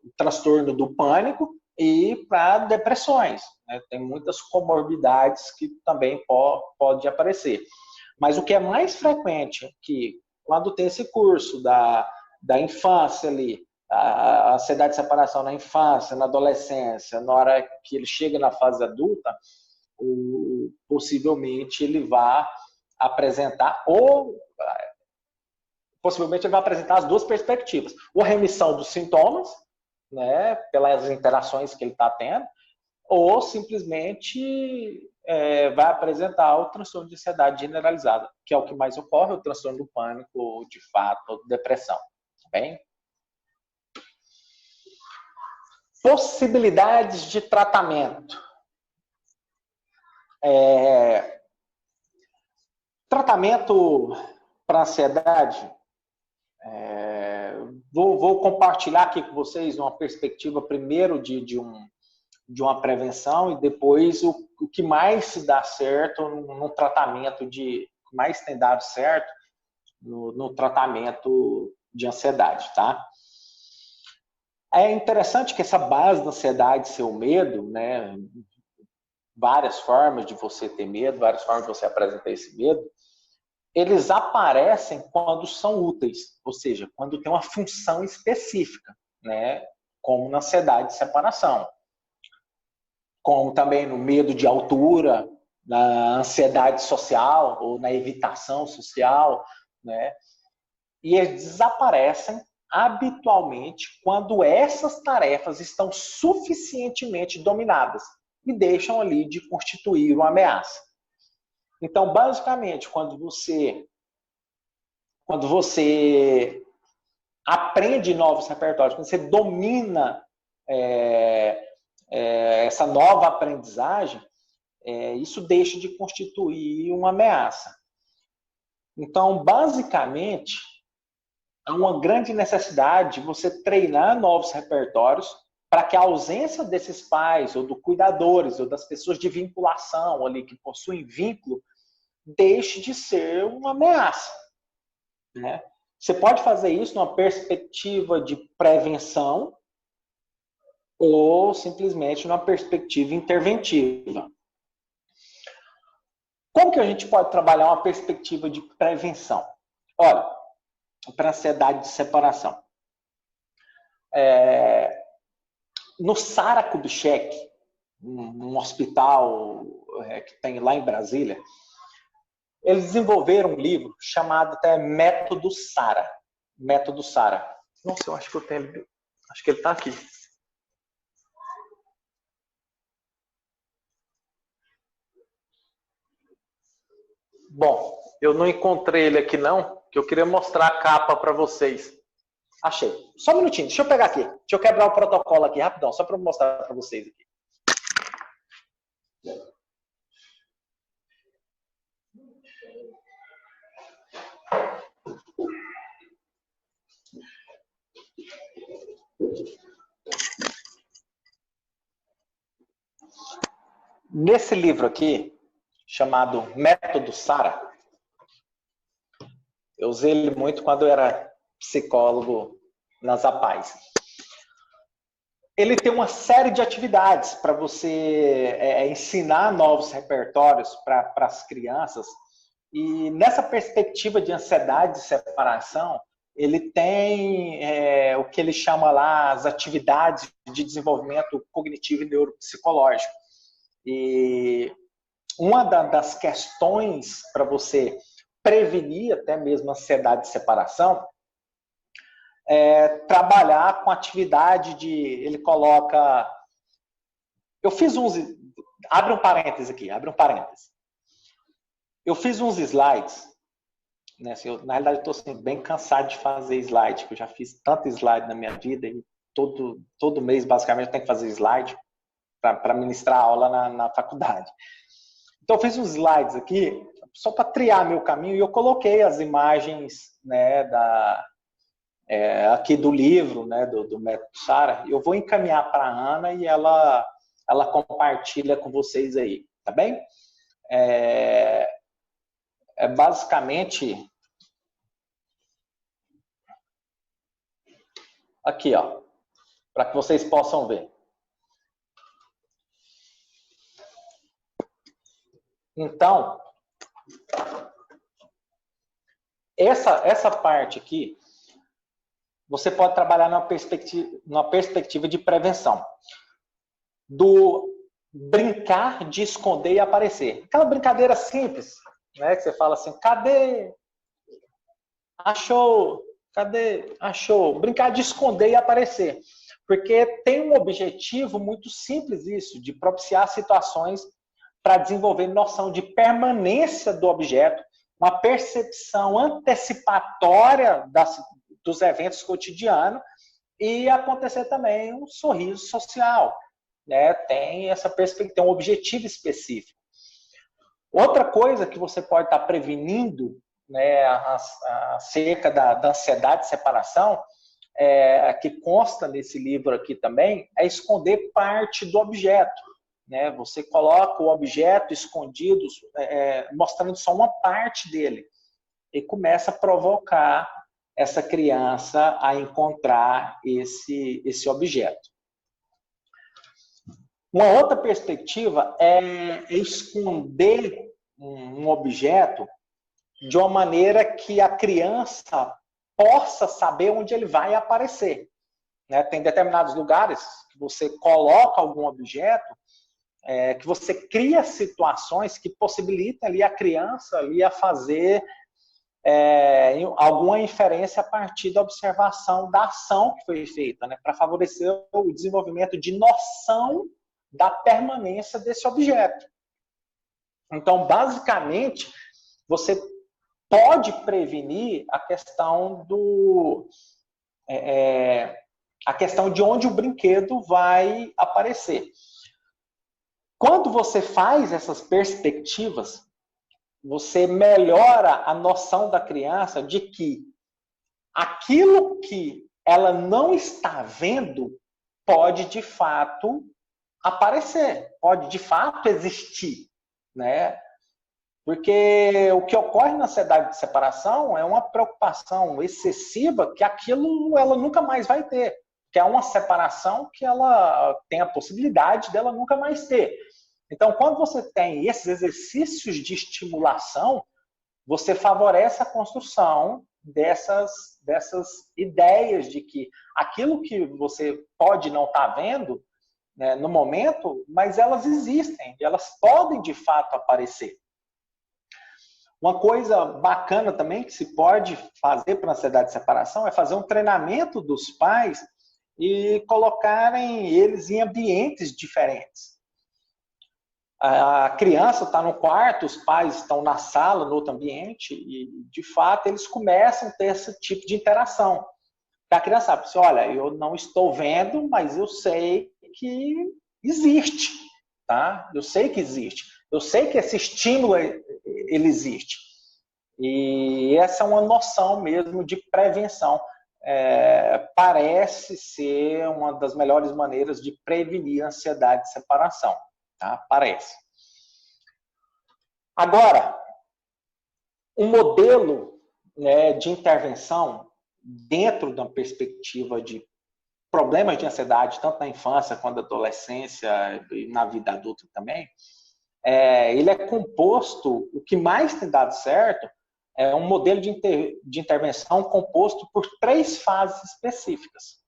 o transtorno do pânico, e para depressões. Né? Tem muitas comorbidades que também pode aparecer. Mas o que é mais frequente é que, quando tem esse curso da infância ali, a ansiedade de separação na infância, na adolescência, na hora que ele chega na fase adulta, possivelmente ele vai apresentar, as duas perspectivas. Ou remissão dos sintomas, né, pelas interações que ele está tendo, ou simplesmente vai apresentar o transtorno de ansiedade generalizada, que é o que mais ocorre, o transtorno do pânico, de fato, depressão. Bem? Possibilidades de tratamento. Tratamento para ansiedade, vou compartilhar aqui com vocês uma perspectiva primeiro de uma prevenção e depois o que mais se dá certo no tratamento que mais tem dado certo no tratamento de ansiedade, tá? É interessante que essa base da ansiedade ser o medo, né? Várias formas de você ter medo, várias formas de você apresentar esse medo, eles aparecem quando são úteis, ou seja, quando tem uma função específica, né? Como na ansiedade de separação, como também no medo de altura, na ansiedade social ou na evitação social, né? E eles desaparecem habitualmente quando essas tarefas estão suficientemente dominadas e deixam ali de constituir uma ameaça. Então, basicamente, quando você aprende novos repertórios, quando você domina essa nova aprendizagem, isso deixa de constituir uma ameaça. Então, basicamente, há uma grande necessidade de você treinar novos repertórios para que a ausência desses pais, ou dos cuidadores, ou das pessoas de vinculação ali que possuem vínculo, deixe de ser uma ameaça. Né? Você pode fazer isso numa perspectiva de prevenção, ou simplesmente numa perspectiva interventiva. Como que a gente pode trabalhar uma perspectiva de prevenção? Olha, para ansiedade de separação. No Sara Kubitschek, num hospital que tem lá em Brasília, eles desenvolveram um livro chamado até Método Sara. Método Sara. Nossa, eu acho que eu tenho. Acho que ele está aqui. Bom, eu não encontrei ele aqui não, que eu queria mostrar a capa para vocês. Achei. Só um minutinho, deixa eu pegar aqui. Deixa eu quebrar o protocolo aqui rapidão, só para mostrar para vocês aqui. Nesse livro aqui, chamado Método Sara, eu usei ele muito quando eu era psicólogo nas APAES. Ele tem uma série de atividades para você ensinar novos repertórios para as crianças. E nessa perspectiva de ansiedade e separação, ele tem o que ele chama lá as atividades de desenvolvimento cognitivo e neuropsicológico. E uma das questões para você prevenir até mesmo ansiedade de separação trabalhar com atividade de... Ele coloca... Eu fiz uns... Abre um parêntese aqui, abre um parêntese. Eu fiz uns slides, né? Na realidade, eu estou assim, bem cansado de fazer slide, porque eu já fiz tanto slide na minha vida e todo mês, basicamente, eu tenho que fazer slide para ministrar aula na faculdade. Então, eu fiz uns slides aqui, só para triar meu caminho, e eu coloquei as imagens, né, aqui do livro, né, do Método Sara. Eu vou encaminhar para a Ana e ela compartilha com vocês aí, tá bem? Basicamente aqui, ó, para que vocês possam ver. Então, essa parte aqui, você pode trabalhar numa perspectiva de prevenção. Do brincar de esconder e aparecer. Aquela brincadeira simples, né, que você fala assim, cadê? Achou? Cadê? Achou? Brincar de esconder e aparecer. Porque tem um objetivo muito simples isso, de propiciar situações para desenvolver noção de permanência do objeto, uma percepção antecipatória dos eventos cotidianos e acontecer também um sorriso social, né? Tem essa perspectiva, tem um objetivo específico. Outra coisa que você pode estar prevenindo, né, acerca da ansiedade de separação, que consta nesse livro aqui também, é esconder parte do objeto. Né? Você coloca o objeto escondido, mostrando só uma parte dele, e começa a provocar essa criança a encontrar esse objeto. Uma outra perspectiva é esconder um objeto de uma maneira que a criança possa saber onde ele vai aparecer. Né? Tem determinados lugares que você coloca algum objeto, que você cria situações que possibilitam ali a criança ali a fazer alguma inferência a partir da observação da ação que foi feita, né? Para favorecer o desenvolvimento de noção da permanência desse objeto. Então, basicamente, você pode prevenir a questão a questão de onde o brinquedo vai aparecer. Quando você faz essas perspectivas, você melhora a noção da criança de que aquilo que ela não está vendo pode, de fato, aparecer, pode, de fato, existir, né? Porque o que ocorre na ansiedade de separação é uma preocupação excessiva que aquilo ela nunca mais vai ter. que é uma separação que ela tem a possibilidade dela nunca mais ter. Então, quando você tem esses exercícios de estimulação, você favorece a construção dessas ideias de que aquilo que você pode não estar vendo, né, no momento, mas elas existem, elas podem de fato aparecer. Uma coisa bacana também que se pode fazer para a ansiedade de separação é fazer um treinamento dos pais e colocarem eles em ambientes diferentes. A criança está no quarto, os pais estão na sala, no outro ambiente, e de fato eles começam a ter esse tipo de interação. A criança sabe, assim, olha, eu não estou vendo, mas eu sei que existe, tá? Eu sei que existe. Eu sei que esse estímulo ele existe. E essa é uma noção mesmo de prevenção. Parece ser uma das melhores maneiras de prevenir a ansiedade de separação. Tá? Parece. Agora, um modelo, né, de intervenção dentro da perspectiva de problemas de ansiedade, tanto na infância quanto na adolescência e na vida adulta também, ele é composto, o que mais tem dado certo, é um modelo de intervenção composto por 3 fases específicas.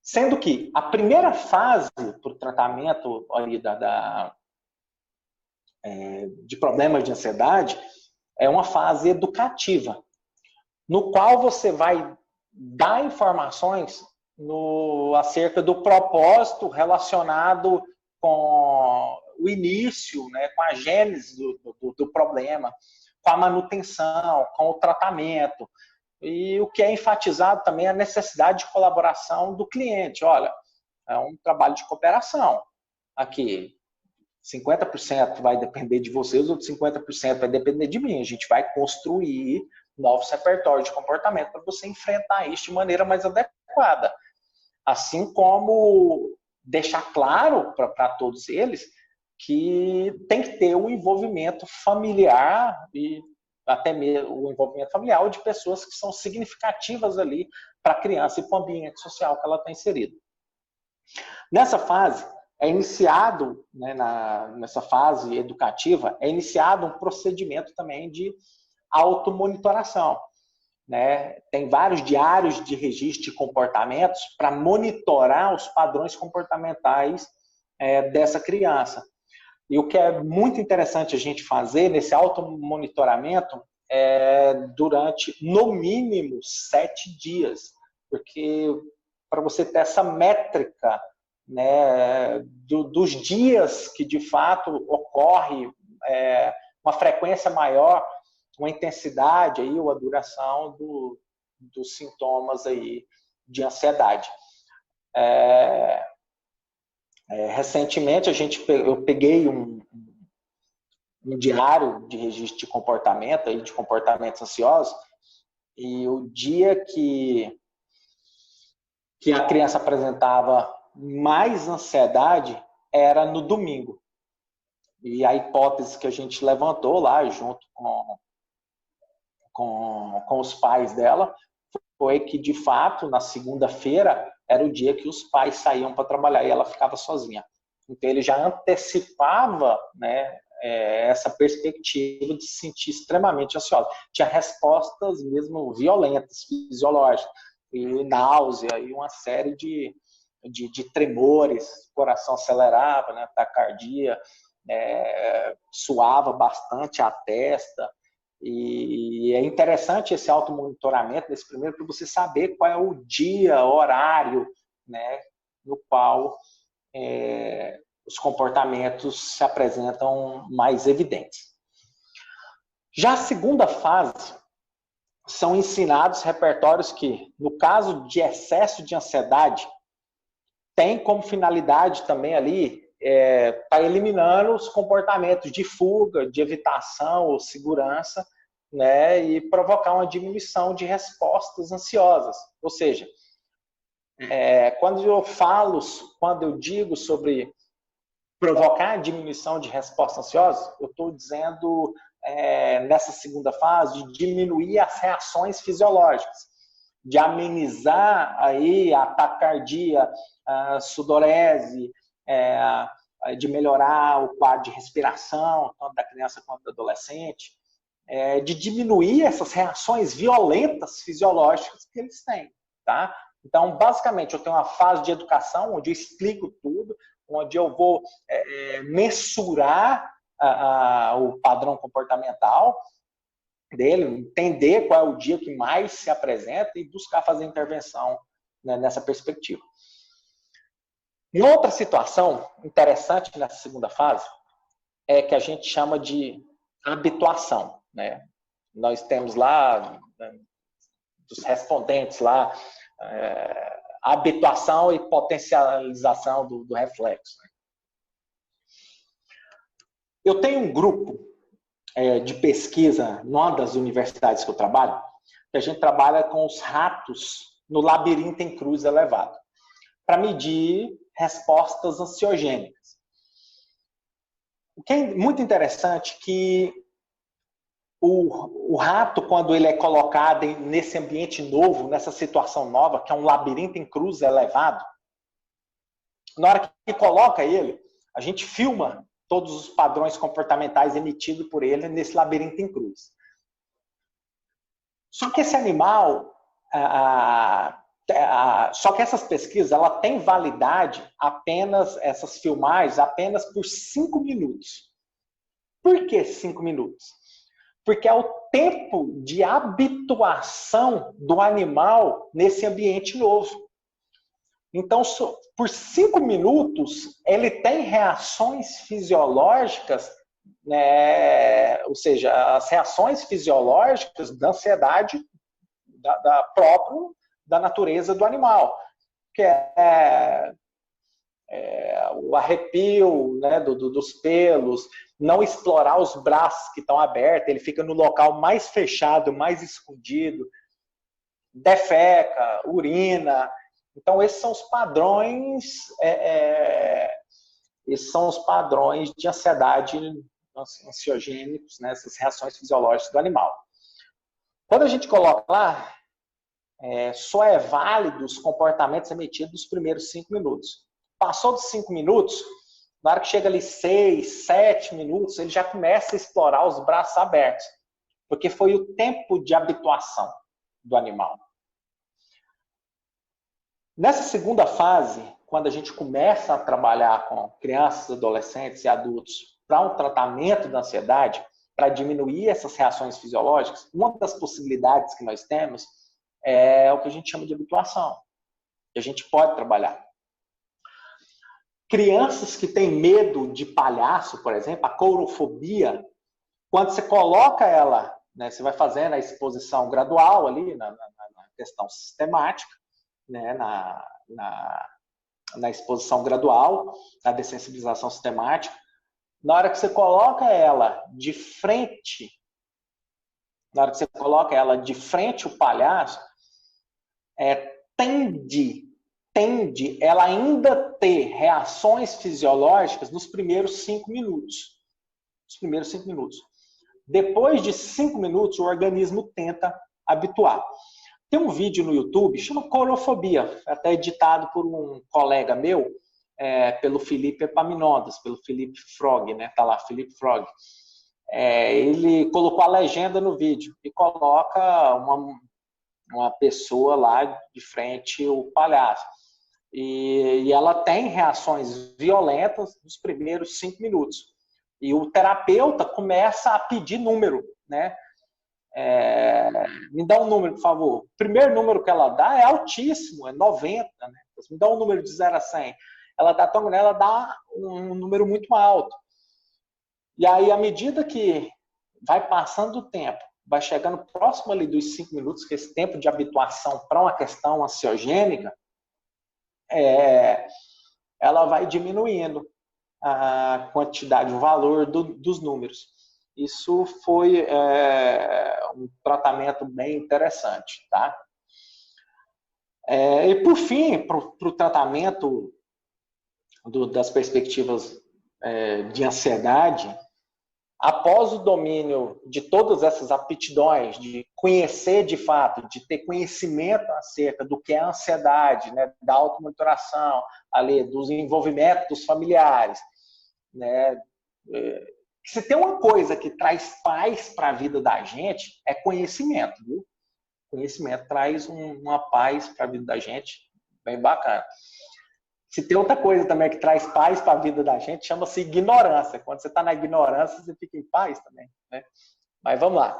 Sendo que a primeira fase para o tratamento ali de problemas de ansiedade é uma fase educativa, no qual você vai dar informações acerca do propósito relacionado com o início, né, com a gênese do problema, com a manutenção, com o tratamento. E o que é enfatizado também é a necessidade de colaboração do cliente. Olha, é um trabalho de cooperação. Aqui, 50% vai depender de você, os outros 50% vai depender de mim. A gente vai construir novos repertórios de comportamento para você enfrentar isso de maneira mais adequada. Assim como deixar claro para todos eles que tem que ter um envolvimento familiar e até mesmo o envolvimento familiar de pessoas que são significativas ali para a criança e para o ambiente social que ela está inserida. Nessa fase, né, nessa fase educativa, é iniciado um procedimento também de automonitoração. Né? Tem vários diários de registro de comportamentos para monitorar os padrões comportamentais dessa criança. E o que é muito interessante a gente fazer nesse automonitoramento durante, no mínimo, 7 dias. Porque para você ter essa métrica, né, dos dias que de fato ocorre uma frequência maior, uma intensidade aí, ou a duração dos sintomas aí de ansiedade. Recentemente eu peguei um diário de registro de comportamento, aí, de comportamentos ansiosos, e o dia que a criança apresentava mais ansiedade era no domingo. E a hipótese que a gente levantou lá, junto com os pais dela, foi que, de fato, na segunda-feira era o dia que os pais saíam para trabalhar e ela ficava sozinha. Então, ele já antecipava, né, essa perspectiva de se sentir extremamente ansiosa. Tinha respostas mesmo violentas, fisiológicas, e náusea, e uma série de tremores, o coração acelerava, né, taquicardia, suava bastante a testa. E é interessante esse automonitoramento nesse primeiro para você saber qual é o dia, horário, né, no qual os comportamentos se apresentam mais evidentes. Já a segunda fase são ensinados repertórios que, no caso de excesso de ansiedade, tem como finalidade também ali tá eliminando os comportamentos de fuga, de evitação ou segurança, né, e provocar uma diminuição de respostas ansiosas. Ou seja, quando eu digo sobre provocar a diminuição de respostas ansiosas, eu estou dizendo nessa segunda fase de diminuir as reações fisiológicas, de amenizar aí a taquicardia, a sudorese, de melhorar o quadro de respiração, tanto da criança quanto do adolescente, de diminuir essas reações violentas fisiológicas que eles têm, tá? Então, basicamente, eu tenho uma fase de educação onde eu explico tudo, onde eu vou mensurar o padrão comportamental dele, entender qual é o dia que mais se apresenta e buscar fazer intervenção, né, nessa perspectiva. E outra situação interessante nessa segunda fase é que a gente chama de habituação, né? Nós temos lá, né, dos respondentes lá, habituação e potencialização do reflexo. Eu tenho um grupo de pesquisa numa das universidades que eu trabalho, que a gente trabalha com os ratos no labirinto em cruz elevado, para medir respostas ansiogênicas. O que é muito interessante é que o rato, quando ele é colocado nesse ambiente novo, nessa situação nova, que é um labirinto em cruz elevado, na hora que coloca ele, a gente filma todos os padrões comportamentais emitidos por ele nesse labirinto em cruz. Só que esse animal, só que essas pesquisas, ela tem validade apenas, essas filmagens, apenas por 5 minutos. Por que 5 minutos? Porque é o tempo de habituação do animal nesse ambiente novo. Então, por 5 minutos, ele tem reações fisiológicas, né, ou seja, as reações fisiológicas da ansiedade da natureza do animal, que é o arrepio, né, dos pelos, não explorar os braços que estão abertos, ele fica no local mais fechado, mais escondido, defeca, urina. Então, esses são os padrões, de ansiedade ansiogênicos, né, essas reações fisiológicas do animal. Quando a gente coloca lá, só é válido os comportamentos emitidos nos primeiros 5 minutos. Passou dos 5 minutos, na hora que chega ali 6, 7 minutos, ele já começa a explorar os braços abertos, porque foi o tempo de habituação do animal. Nessa segunda fase, quando a gente começa a trabalhar com crianças, adolescentes e adultos para um tratamento da ansiedade, para diminuir essas reações fisiológicas, uma das possibilidades que nós temos é o que a gente chama de habituação, que a gente pode trabalhar. Crianças que têm medo de palhaço, por exemplo, a courofobia, quando você coloca ela, né, você vai fazendo a exposição gradual ali, na questão sistemática, né, na exposição gradual, na dessensibilização sistemática, na hora que você coloca ela de frente, o palhaço, tende ela ainda ter reações fisiológicas nos primeiros 5 minutos. Depois de 5 minutos, o organismo tenta habituar. Tem um vídeo no YouTube, chama Courofobia, até editado por um colega meu, pelo Felipe Epaminondas, pelo Felipe Frog, né? Tá lá, Felipe Frog. Ele colocou a legenda no vídeo e coloca uma pessoa lá de frente ao palhaço. E ela tem reações violentas nos primeiros 5 minutos. E o terapeuta começa a pedir número, né? Me dá um número, por favor. O primeiro número que ela dá é altíssimo, é 90, né? Me dá um número de 0 a 100. Ela dá um número muito alto. E aí, à medida que vai passando o tempo, vai chegando próximo ali dos 5 minutos, que é esse tempo de habituação para uma questão ansiogênica, ela vai diminuindo a quantidade, o valor dos números. Isso foi um tratamento bem interessante, tá? E por fim, para o tratamento das perspectivas de ansiedade, Após o domínio de todas essas aptidões, de conhecer de fato, de ter conhecimento acerca do que é a ansiedade, né, da automonitoração, ali, dos envolvimentos dos familiares, né, se tem uma coisa que traz paz para a vida da gente, é conhecimento, viu? Conhecimento traz uma paz para a vida da gente, bem bacana. Se tem outra coisa também que traz paz para a vida da gente, chama-se ignorância. Quando você está na ignorância, você fica em paz também, né? Mas vamos lá.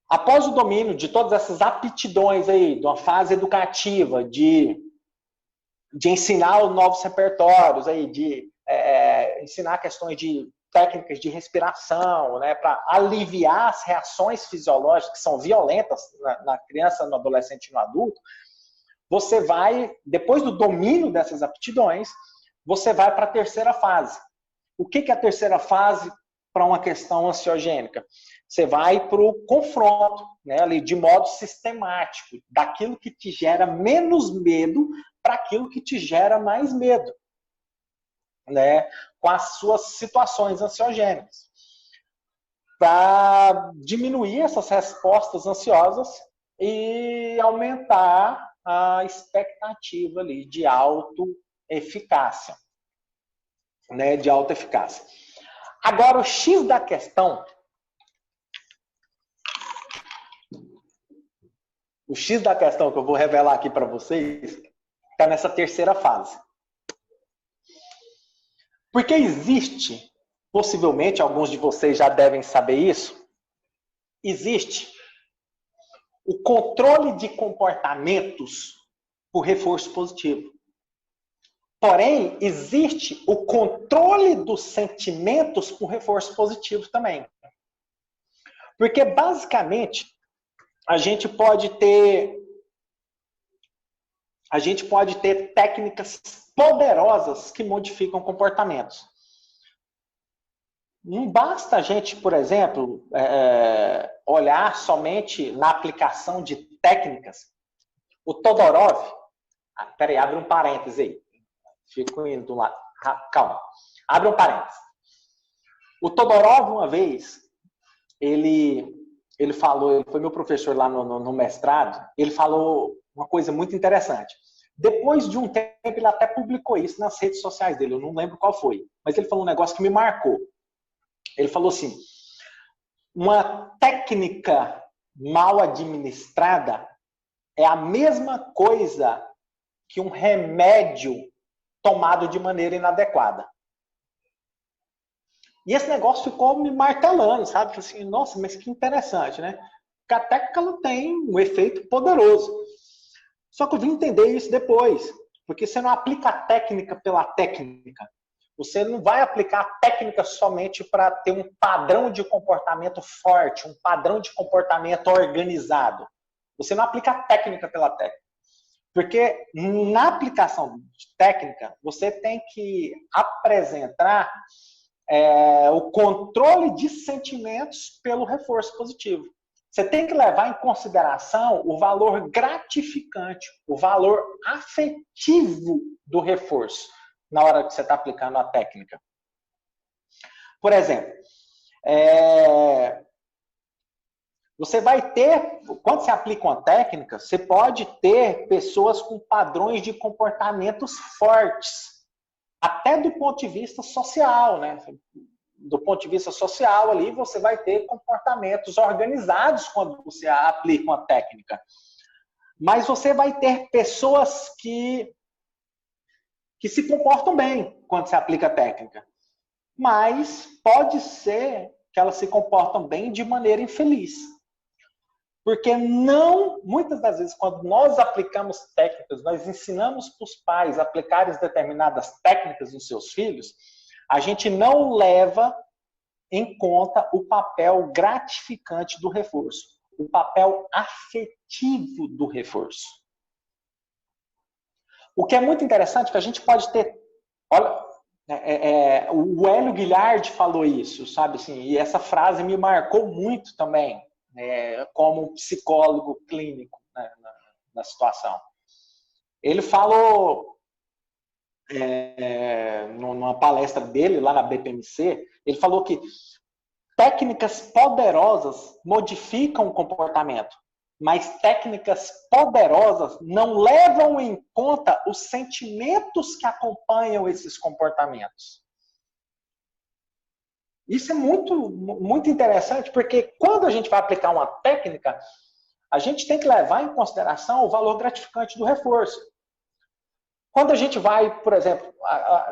Após o domínio de todas essas aptidões aí, de uma fase educativa, de ensinar os novos repertórios, aí, de ensinar questões de técnicas de respiração, né, para aliviar as reações fisiológicas que são violentas na criança, no adolescente e no adulto, você vai, depois do domínio dessas aptidões, você vai para a terceira fase. O que é a terceira fase para uma questão ansiogênica? Você vai para o confronto, né, ali, de modo sistemático, daquilo que te gera menos medo para aquilo que te gera mais medo, né, com as suas situações ansiogênicas. Para diminuir essas respostas ansiosas e aumentar a expectativa ali de autoeficácia, né, de autoeficácia. Agora, o X da questão, que eu vou revelar aqui para vocês, está nessa terceira fase. Porque existe, possivelmente, alguns de vocês já devem saber isso, existe o controle de comportamentos por reforço positivo. Porém, existe o controle dos sentimentos por reforço positivo também. Porque, basicamente, a gente pode ter técnicas poderosas que modificam comportamentos. Não basta a gente, por exemplo, olhar somente na aplicação de técnicas. O Todorov, peraí, abre um parêntese aí. Fico indo do lado. Calma. Abre um parêntese. O Todorov, uma vez, ele falou, ele foi meu professor lá no mestrado, ele falou uma coisa muito interessante. Depois de um tempo, ele até publicou isso nas redes sociais dele, eu não lembro qual foi, mas ele falou um negócio que me marcou. Ele falou assim, uma técnica mal administrada é a mesma coisa que um remédio tomado de maneira inadequada. E esse negócio ficou me martelando, sabe? Assim, nossa, mas que interessante, né? Porque a técnica ela tem um efeito poderoso. Só que eu vim entender isso depois. Porque você não aplica a técnica pela técnica. Você não vai aplicar a técnica somente para ter um padrão de comportamento forte, um padrão de comportamento organizado. Você não aplica a técnica pela técnica. Porque na aplicação de técnica, você tem que apresentar o controle de sentimentos pelo reforço positivo. Você tem que levar em consideração o valor gratificante, o valor afetivo do reforço na hora que você está aplicando a técnica. Por exemplo, você vai ter, quando você aplica uma técnica, você pode ter pessoas com padrões de comportamentos fortes, até do ponto de vista social, né? Do ponto de vista social ali, você vai ter comportamentos organizados quando você aplica uma técnica. Mas você vai ter pessoas que se comportam bem quando você aplica a técnica. Mas pode ser que elas se comportam bem de maneira infeliz. Porque muitas das vezes, quando nós aplicamos técnicas, nós ensinamos para os pais a aplicarem determinadas técnicas nos seus filhos, a gente não leva em conta o papel gratificante do reforço, o papel afetivo do reforço. O que é muito interessante é que a gente pode ter... Olha, o Hélio Guilhard falou isso, sabe? Assim, e essa frase me marcou muito também, como psicólogo clínico, né, na situação. Ele falou, numa palestra dele lá na BPMC, ele falou que técnicas poderosas modificam o comportamento, mas técnicas poderosas não levam em conta os sentimentos que acompanham esses comportamentos. Isso é muito interessante, porque quando a gente vai aplicar uma técnica, a gente tem que levar em consideração o valor gratificante do reforço. Quando a gente vai, por exemplo,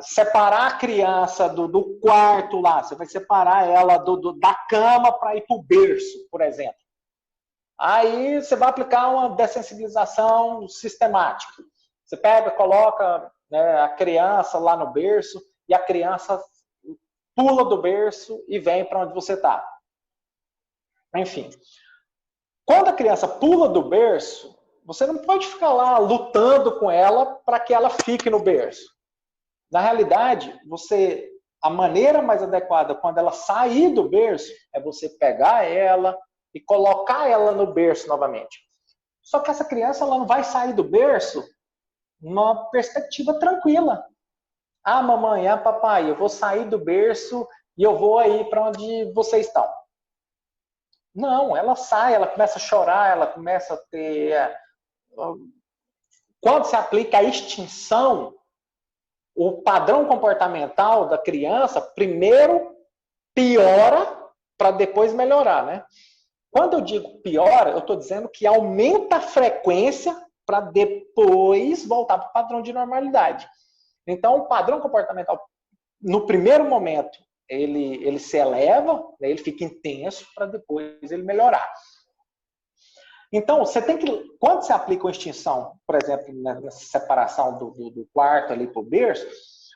separar a criança do quarto lá, você vai separar ela da cama para ir para o berço, por exemplo. Aí você vai aplicar uma dessensibilização sistemática. Você pega, coloca, né, a criança lá no berço e a criança pula do berço e vem para onde você está. Enfim, quando a criança pula do berço, você não pode ficar lá lutando com ela para que ela fique no berço. Na realidade, a maneira mais adequada quando ela sair do berço é você pegar ela e colocar ela no berço novamente. Só que essa criança ela não vai sair do berço numa perspectiva tranquila. Ah, mamãe, ah, papai, eu vou sair do berço e eu vou aí para onde vocês estão. Não, ela sai, ela começa a chorar, ela começa a ter... Quando se aplica a extinção, o padrão comportamental da criança primeiro piora para depois melhorar, né? Quando eu digo piora, eu estou dizendo que aumenta a frequência para depois voltar para o padrão de normalidade. Então, o padrão comportamental, no primeiro momento, ele se eleva, né, ele fica intenso para depois ele melhorar. Então, você tem que, quando você aplica uma extinção, por exemplo, nessa separação do quarto ali para o berço,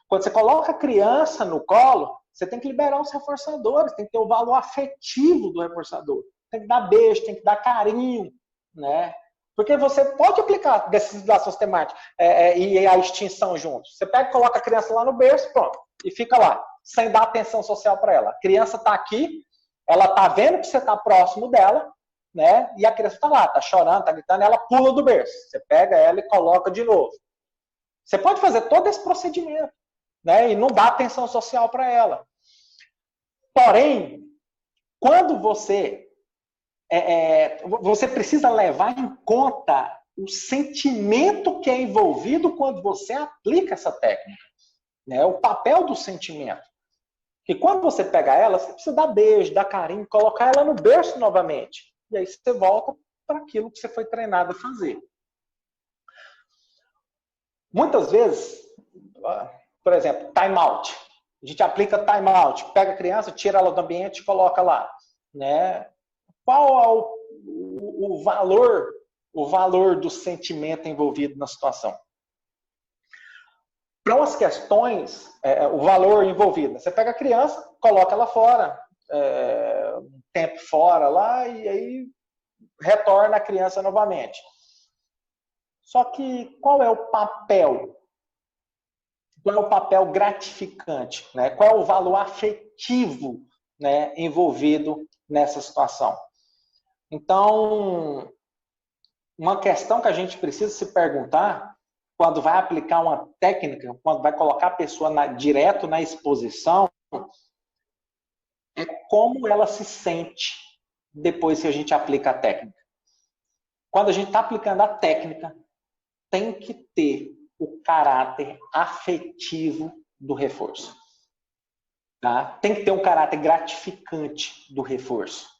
quando você coloca a criança no colo, você tem que liberar os reforçadores, tem que ter o valor afetivo do reforçador. Tem que dar beijo, tem que dar carinho, né? Porque você pode aplicar dessensibilização sistemática e a extinção juntos. Você pega e coloca a criança lá no berço, pronto, e fica lá, sem dar atenção social para ela. A criança está aqui, ela está vendo que você está próximo dela, né? E a criança está lá, está chorando, está gritando, ela pula do berço. Você pega ela e coloca de novo. Você pode fazer todo esse procedimento, né? E não dar atenção social para ela. Porém, quando você precisa levar em conta o sentimento que é envolvido quando você aplica essa técnica, né? O papel do sentimento. Que quando você pega ela, você precisa dar beijo, dar carinho, colocar ela no berço novamente. E aí você volta para aquilo que você foi treinado a fazer. Muitas vezes, por exemplo, time out. A gente aplica time out, pega a criança, tira ela do ambiente e coloca lá, né? Qual é o valor do sentimento envolvido na situação? Para umas questões, o valor envolvido. Você pega a criança, coloca ela fora, um tempo fora lá, e aí retorna a criança novamente. Só que qual é o papel? Qual é o papel gratificante? Né? Qual é o valor afetivo, né, envolvido nessa situação? Então, uma questão que a gente precisa se perguntar quando vai aplicar uma técnica, quando vai colocar a pessoa direto na exposição, é como ela se sente depois que a gente aplica a técnica. Quando a gente está aplicando a técnica, tem que ter o caráter afetivo do reforço. Tá? Tem que ter um caráter gratificante do reforço.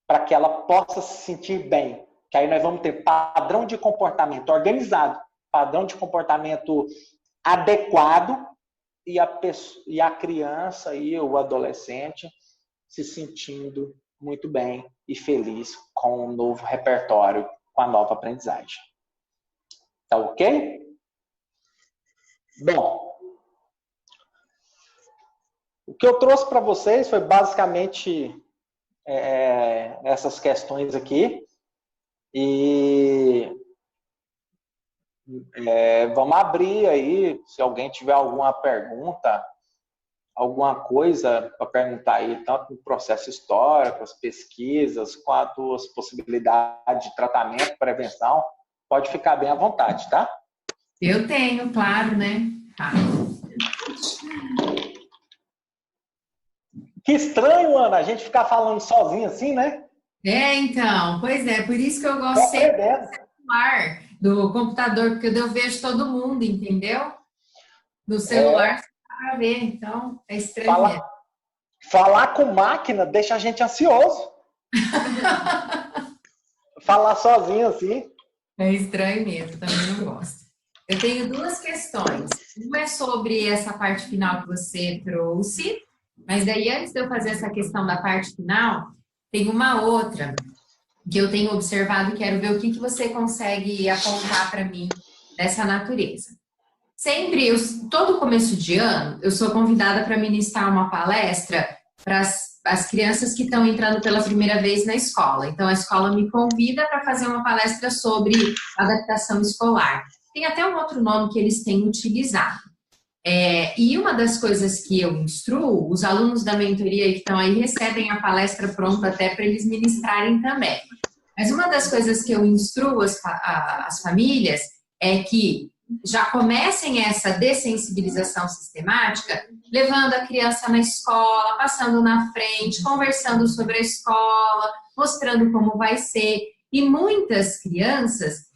Para que ela possa se sentir bem. Que aí nós vamos ter padrão de comportamento organizado, padrão de comportamento adequado e a criança e o adolescente se sentindo muito bem e feliz com o novo repertório, com a nova aprendizagem. Tá ok? Bom, o que eu trouxe para vocês foi basicamente essas questões aqui. E vamos abrir aí, se alguém tiver alguma pergunta, alguma coisa para perguntar aí, tanto no processo histórico, as pesquisas, quanto as possibilidades de tratamento, prevenção, pode ficar bem à vontade, tá? Eu tenho, claro, né? Tá. Que estranho, Ana, a gente ficar falando sozinho assim, né? Então, pois é, por isso que eu Tô gosto sempre aprendendo. do celular, do computador, porque eu vejo todo mundo, entendeu? No celular É, você dá pra ver, então é estranho falar, mesmo. falar com máquina deixa a gente ansioso. Falar sozinho assim. É estranho mesmo, também não gosto. Eu tenho duas questões. Uma é sobre essa parte final que você trouxe, mas daí antes de eu fazer essa questão da parte final, tem uma outra que eu tenho observado e quero ver o que você consegue apontar para mim dessa natureza. Sempre, todo começo de ano, eu sou convidada para ministrar uma palestra para as crianças que estão entrando pela primeira vez na escola. Então, a escola me convida para fazer uma palestra sobre adaptação escolar. Tem até um outro nome que eles têm utilizado. E uma das coisas que eu instruo, os alunos da mentoria que estão aí recebem a palestra pronta até para eles ministrarem também. Mas uma das coisas que eu instruo as famílias é que já comecem essa dessensibilização sistemática, levando a criança na escola, passando na frente, conversando sobre a escola, mostrando como vai ser. E muitas crianças,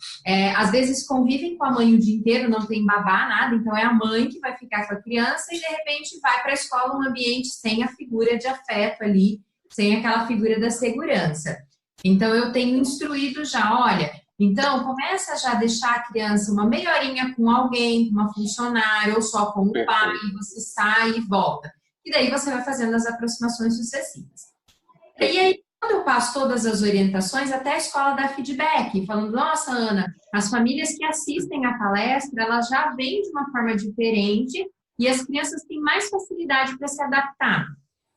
às vezes, convivem com a mãe o dia inteiro, não tem babá, nada, então é a mãe que vai ficar com a criança e, de repente, vai para a escola um ambiente sem a figura de afeto ali, sem aquela figura da segurança. Então, eu tenho instruído já, olha, então começa já a deixar a criança uma meia horinha com alguém, com uma funcionária, ou só com o pai, Perfeito, você sai e volta. E daí você vai fazendo as aproximações sucessivas. E aí, perfeito. quando eu passo todas as orientações, até a escola dá feedback, falando, nossa, Ana, as famílias que assistem à palestra, elas já vêm de uma forma diferente e as crianças têm mais facilidade para se adaptar.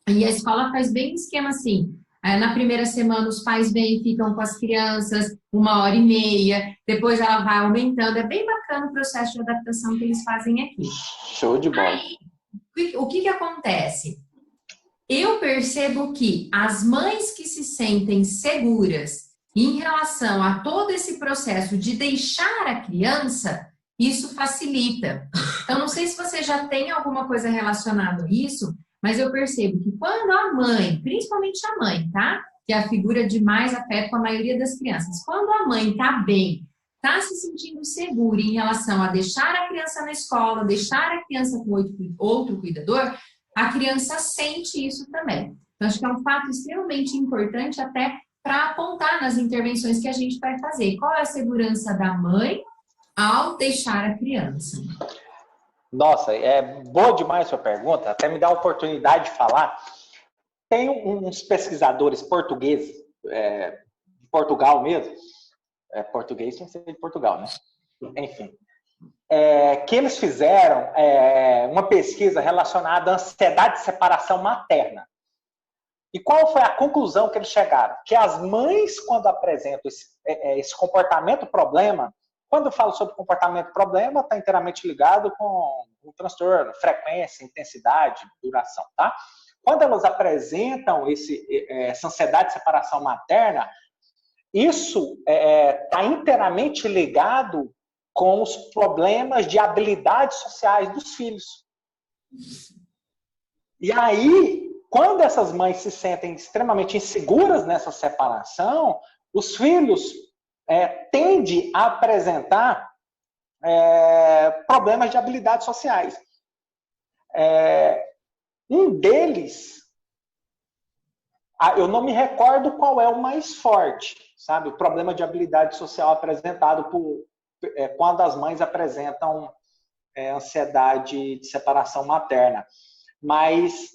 E a escola faz bem o esquema assim. Na primeira semana, os pais vêm e ficam com as crianças 1 hora e meia, depois ela vai aumentando. É bem bacana o processo de adaptação que eles fazem aqui. Show de bola. O que acontece? Eu percebo que as mães que se sentem seguras em relação a todo esse processo de deixar a criança, isso facilita. Então, não sei se você já tem alguma coisa relacionada a isso, mas eu percebo que quando a mãe, principalmente a mãe, tá? Que é a figura de mais afeto com a maioria das crianças, quando a mãe tá bem, tá se sentindo segura em relação a deixar a criança na escola, deixar a criança com outro cuidador, a criança sente isso também. Então, acho que é um fato extremamente importante até para apontar nas intervenções que a gente vai fazer. Qual é a segurança da mãe ao deixar a criança? Nossa, é boa demais a sua pergunta, até me dá a oportunidade de falar. Tem uns pesquisadores portugueses, de Portugal mesmo, português sem ser de Portugal, né? Enfim, que eles fizeram uma pesquisa relacionada à ansiedade de separação materna. E qual foi a conclusão que eles chegaram? Que as mães, quando apresentam esse comportamento problema, quando eu falo sobre comportamento problema, está inteiramente ligado com o transtorno, frequência, intensidade, duração, tá? Quando elas apresentam essa ansiedade de separação materna, isso está inteiramente ligado com os problemas de habilidades sociais dos filhos. E aí, quando essas mães se sentem extremamente inseguras nessa separação, os filhos tendem a apresentar problemas de habilidades sociais. Um deles, eu não me recordo qual é o mais forte, sabe? O problema de habilidade social apresentado quando as mães apresentam ansiedade de separação materna. Mas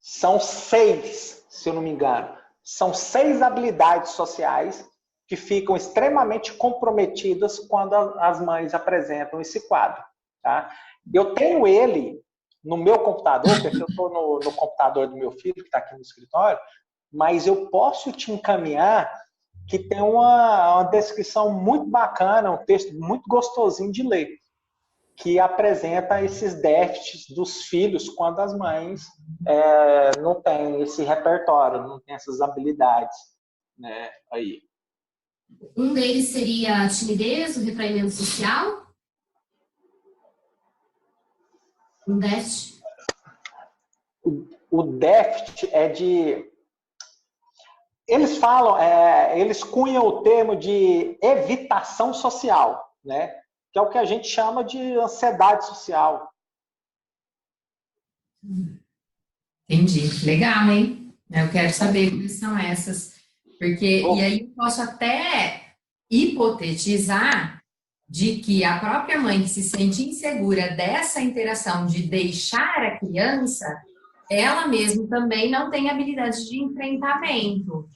são 6, se eu não me engano, são 6 habilidades sociais que ficam extremamente comprometidas quando as mães apresentam esse quadro. Tá? Eu tenho ele no meu computador, porque eu estou no computador do meu filho, que está aqui no escritório, mas eu posso te encaminhar que tem uma descrição muito bacana, um texto muito gostosinho de ler, que apresenta esses déficits dos filhos quando as mães não têm esse repertório, não têm essas habilidades, né, aí. Um deles seria a timidez, o retraimento social? Um déficit? O déficit é de... Eles falam, eles cunham o termo de evitação social, né? Que é o que a gente chama de ansiedade social. Entendi. Legal, hein? Eu quero saber quais são essas. Porque, e aí eu posso até hipotetizar de que a própria mãe que se sente insegura dessa interação de deixar a criança, ela mesma também não tem habilidade de enfrentamento.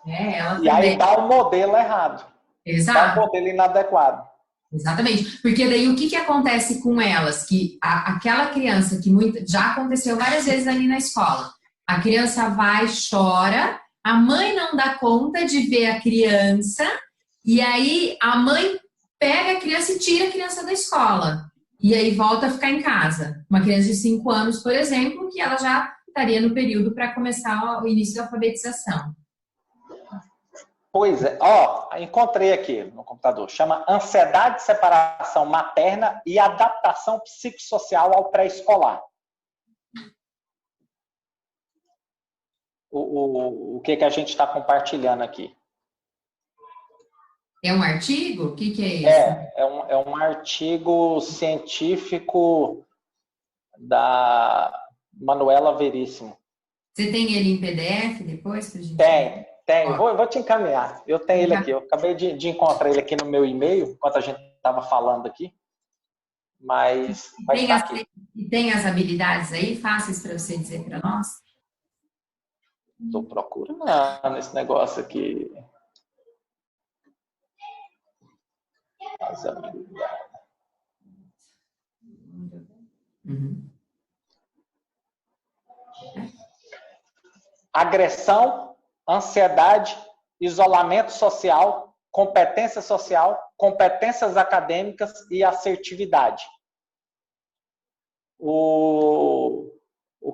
Né? Ela E aí também... dá um modelo errado. Dá um Exato. modelo inadequado. Exatamente, porque daí o que acontece com elas? Que aquela criança que já aconteceu várias vezes ali na escola, a criança vai, chora, a mãe não dá conta de ver a criança, e aí a mãe pega a criança e tira a criança da escola, e aí volta a ficar em casa. Uma criança de 5 anos, por exemplo, que ela já estaria no período para começar o início da alfabetização. Pois é, encontrei aqui no computador. Chama ansiedade de separação materna e adaptação psicossocial ao pré-escolar. O que a gente está compartilhando aqui? É um artigo? O que é isso? É um artigo científico da Manuela Veríssimo. Você tem ele em PDF depois pra gente? Tem. Vou te encaminhar. Eu tenho ele aqui. Eu acabei de encontrar ele aqui no meu e-mail, enquanto a gente estava falando aqui. Mas vai estar aqui. E tem as habilidades aí fáceis para você dizer para nós? Estou procurando esse negócio aqui. As habilidades. Uhum. Agressão, ansiedade, isolamento social, competências acadêmicas e assertividade. O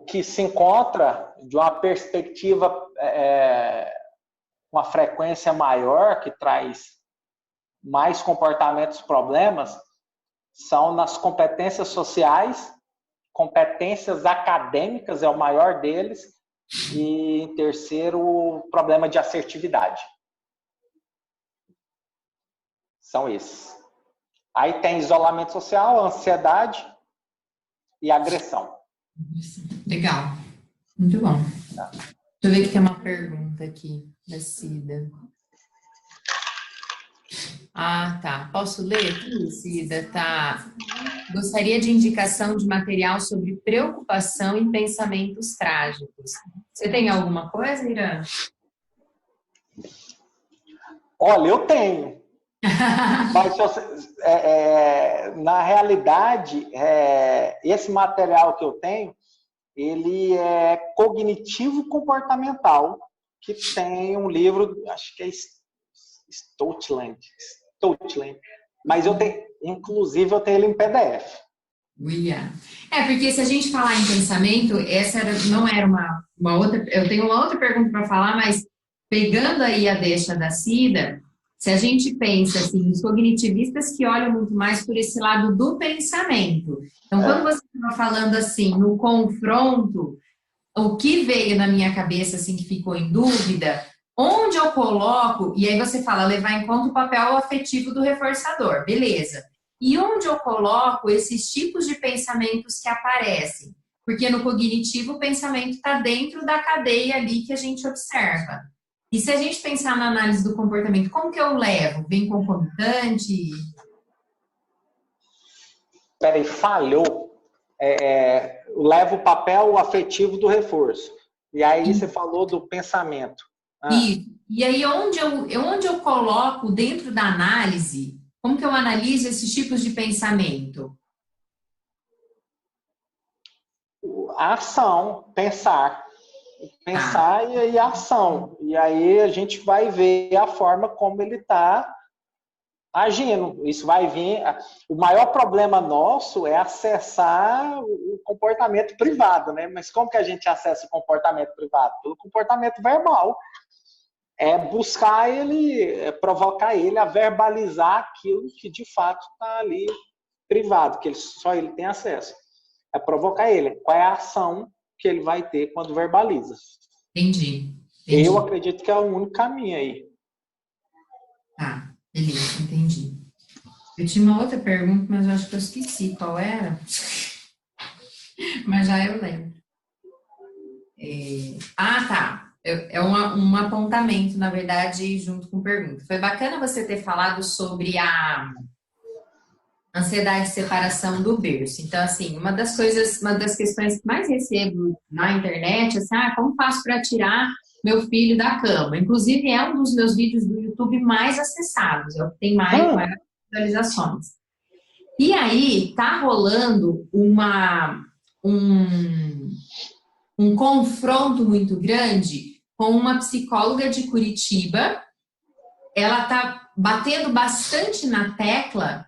que se encontra de uma perspectiva uma frequência maior, que traz mais comportamentos problemas, são nas competências sociais, competências acadêmicas é o maior deles, e em terceiro, o problema de assertividade. São esses. Aí tem isolamento social, ansiedade e agressão. Legal. Muito bom. Tá. Deixa eu ver que tem uma pergunta aqui da Cida. Ah, tá. Posso ler aqui, Cida? Tá. Gostaria de indicação de material sobre preocupação e pensamentos trágicos. Você tem alguma coisa, Irã? Olha, eu tenho. Mas na realidade, esse material que eu tenho, ele é cognitivo-comportamental, que tem um livro, acho que é Stoutland. Mas eu tenho, inclusive, eu tenho ele em PDF. Porque se a gente falar em pensamento, não era uma outra... Eu tenho uma outra pergunta para falar, mas pegando aí a deixa da Cida, se a gente pensa assim, os cognitivistas que olham muito mais por esse lado do pensamento. Então, quando você estava falando assim, no confronto, o que veio na minha cabeça, assim, que ficou em dúvida, onde eu coloco, e aí você fala, levar em conta o papel afetivo do reforçador, beleza. E onde eu coloco esses tipos de pensamentos que aparecem? Porque no cognitivo o pensamento está dentro da cadeia ali que a gente observa. E se a gente pensar na análise do comportamento, como que eu levo? Vem concomitante? Peraí, falhou. Leva o papel afetivo do reforço. E aí você falou do pensamento. E aí onde eu coloco dentro da análise, como que eu analiso esses tipos de pensamento? A ação, pensar e a ação. E aí a gente vai ver a forma como ele está agindo. Isso vai vir. O maior problema nosso é acessar o comportamento privado, né? Mas como que a gente acessa o comportamento privado? Pelo comportamento verbal. É buscar ele, provocar ele a verbalizar aquilo que de fato está ali privado, que só ele tem acesso. é provocar ele. Qual é a ação que ele vai ter quando verbaliza? Entendi. Eu acredito que é o único caminho aí. Tá, beleza, entendi. Eu tinha uma outra pergunta, mas eu acho que eu esqueci qual era. Mas já eu lembro. Tá. É um apontamento, na verdade, junto com pergunta. Foi bacana você ter falado sobre a ansiedade de separação do berço. Então, assim, uma das questões que mais recebo na internet é assim, como faço para tirar meu filho da cama? Inclusive, é um dos meus vídeos do YouTube mais acessados, é o que tem mais visualizações. E aí, tá rolando um confronto muito grande com uma psicóloga de Curitiba. Ela tá batendo bastante na tecla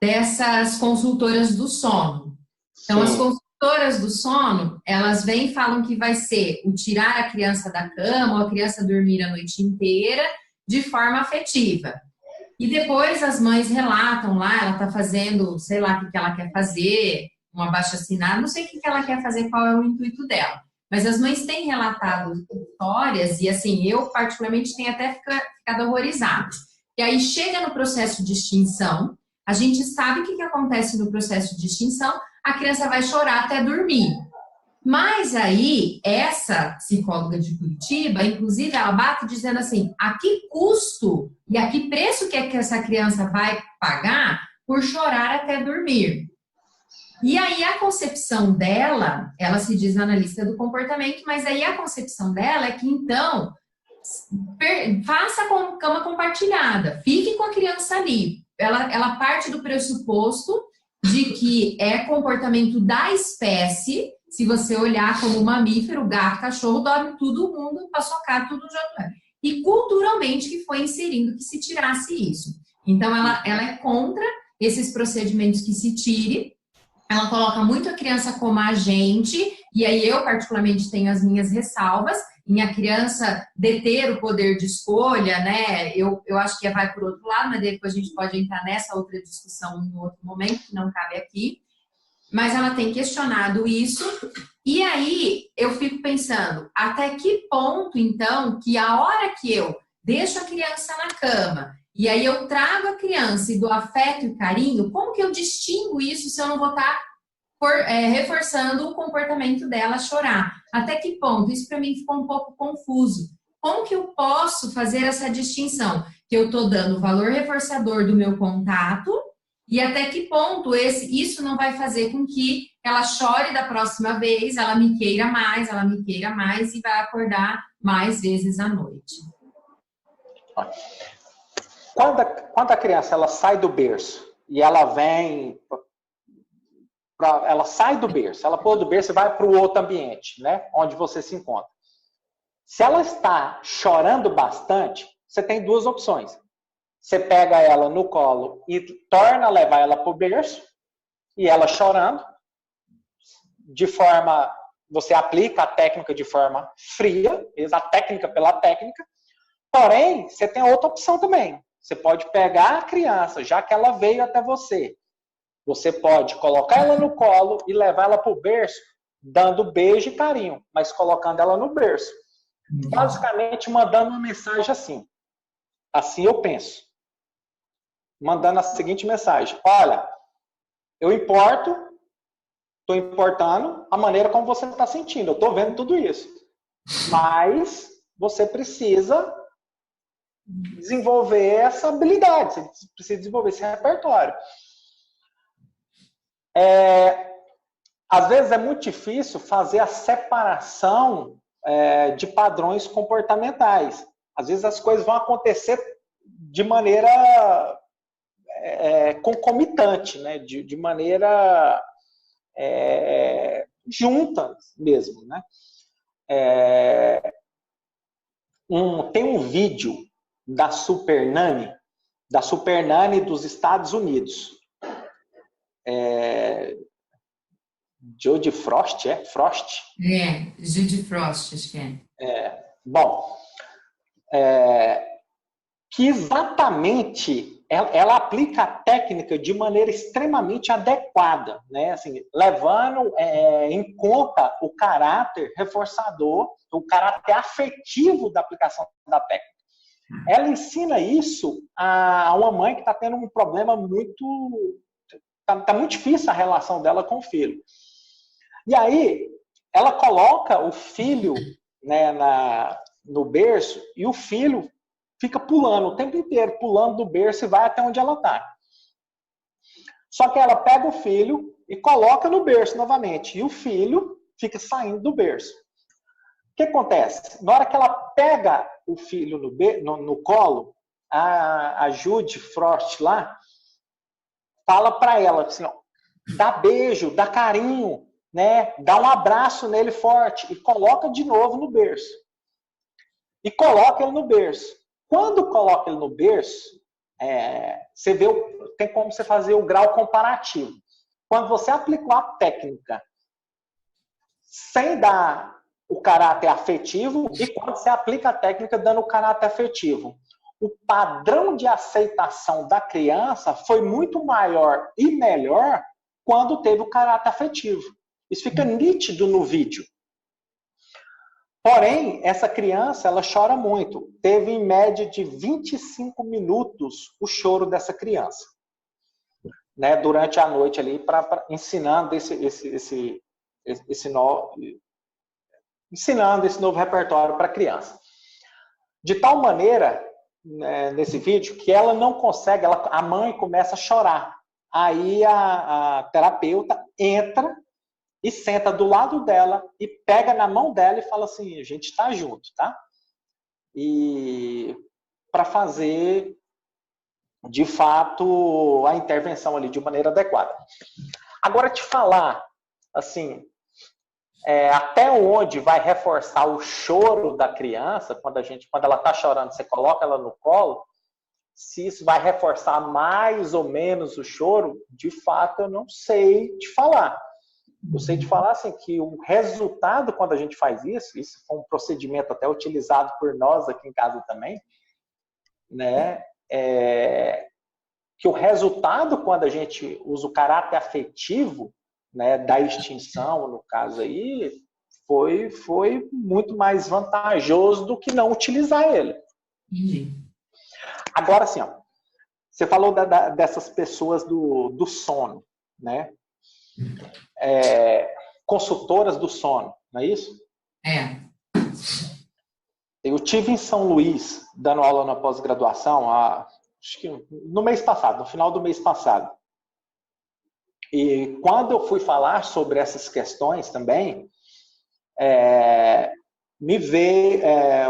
dessas consultoras do sono. Então, as consultoras do sono, elas vêm e falam que vai ser o tirar a criança da cama ou a criança dormir a noite inteira de forma afetiva. E depois as mães relatam lá, ela está fazendo, sei lá o que ela quer fazer, um abaixo-assinado, não sei o que ela quer fazer, qual é o intuito dela. Mas as mães têm relatado histórias e, assim, eu particularmente tenho até ficado horrorizada. E aí chega no processo de extinção, a gente sabe o que acontece no processo de extinção, a criança vai chorar até dormir. Mas aí, essa psicóloga de Curitiba, inclusive, ela bate dizendo assim, a que custo e a que preço que essa criança vai pagar por chorar até dormir? E aí a concepção dela, ela se diz analista do comportamento, mas aí a concepção dela é que, então, faça a cama compartilhada, fique com a criança ali. Ela parte do pressuposto de que é comportamento da espécie. Se você olhar como mamífero, gato, cachorro, dorme todo mundo, paçocar, tudo junto. E culturalmente que foi inserindo que se tirasse isso. Então, ela é contra esses procedimentos que se tire. Ela coloca muito a criança como agente, e aí eu particularmente tenho as minhas ressalvas em a criança deter o poder de escolha, né? Eu acho que vai por outro lado, mas depois a gente pode entrar nessa outra discussão em outro momento, que não cabe aqui. Mas ela tem questionado isso, e aí eu fico pensando, até que ponto, então, que a hora que eu deixo a criança na cama, e aí eu trago a criança e dou afeto e carinho, como que eu distingo isso se eu não vou estar reforçando o comportamento dela a chorar? Até que ponto? Isso para mim ficou um pouco confuso. Como que eu posso fazer essa distinção? Que eu estou dando o valor reforçador do meu contato, e até que ponto isso não vai fazer com que ela chore da próxima vez, ela me queira mais e vai acordar mais vezes à noite. Quando a criança ela sai do berço e ela vem, ela sai do berço, ela pula do berço e vai para o outro ambiente, né, onde você se encontra. Se ela está chorando bastante, você tem duas opções. Você pega ela no colo e torna a levar ela para o berço, e ela chorando, você aplica a técnica de forma fria, a técnica pela técnica, porém, você tem outra opção também. Você pode pegar a criança, já que ela veio até você pode colocar ela no colo e levar ela para o berço, dando beijo e carinho, mas colocando ela no berço. Basicamente, mandando uma mensagem assim eu penso. Mandando a seguinte mensagem: olha, eu estou importando a maneira como você está sentindo, eu estou vendo tudo isso, mas você precisa desenvolver essa habilidade, você precisa desenvolver esse repertório. Às vezes é muito difícil fazer a separação de padrões comportamentais. Às vezes as coisas vão acontecer de maneira concomitante, né? de maneira junta mesmo. Né? Tem um vídeo da Super Nanny dos Estados Unidos. Jodie Frost, Frost? Jodie Frost, acho que é. Bom, que exatamente ela aplica a técnica de maneira extremamente adequada, né? Assim, levando em conta o caráter reforçador, o caráter afetivo da aplicação da técnica. Ela ensina isso a uma mãe que está tendo um problema muito... Está muito difícil a relação dela com o filho. E aí, ela coloca o filho, né, no berço e o filho fica pulando o tempo inteiro, pulando do berço e vai até onde ela está. Só que ela pega o filho e coloca no berço novamente. E o filho fica saindo do berço. O que acontece? Na hora que ela pega o filho no colo, a Judy Frost lá fala para ela assim, ó, dá beijo, dá carinho, né? Dá um abraço nele forte e coloca de novo no berço. E coloca ele no berço. Quando coloca ele no berço, você vê, tem como você fazer o grau comparativo. Quando você aplicou a técnica sem dar o caráter afetivo e quando você aplica a técnica dando o caráter afetivo. O padrão de aceitação da criança foi muito maior e melhor quando teve o caráter afetivo. Isso fica nítido no vídeo. Porém, essa criança, ela chora muito. Teve em média de 25 minutos o choro dessa criança, né, durante a noite ali, ensinando ensinando esse novo repertório para a criança. De tal maneira, né, nesse vídeo, que ela não consegue, a mãe começa a chorar. Aí a terapeuta entra e senta do lado dela e pega na mão dela e fala assim, a gente está junto, tá? E para fazer, de fato, a intervenção ali de maneira adequada. Agora, te falar, assim, até onde vai reforçar o choro da criança, quando ela está chorando, você coloca ela no colo, se isso vai reforçar mais ou menos o choro, de fato, eu não sei te falar. Eu sei te falar assim, que o resultado, quando a gente faz isso foi um procedimento até utilizado por nós aqui em casa também, né? Que o resultado, quando a gente usa o caráter afetivo, né, da extinção, no caso aí, foi muito mais vantajoso do que não utilizar ele. Agora, assim, ó, você falou dessas pessoas do sono, né? Consultoras do sono, não é isso? Eu tive em São Luís, dando aula na pós-graduação, acho que no mês passado, no final do mês passado. E quando eu fui falar sobre essas questões também, me veio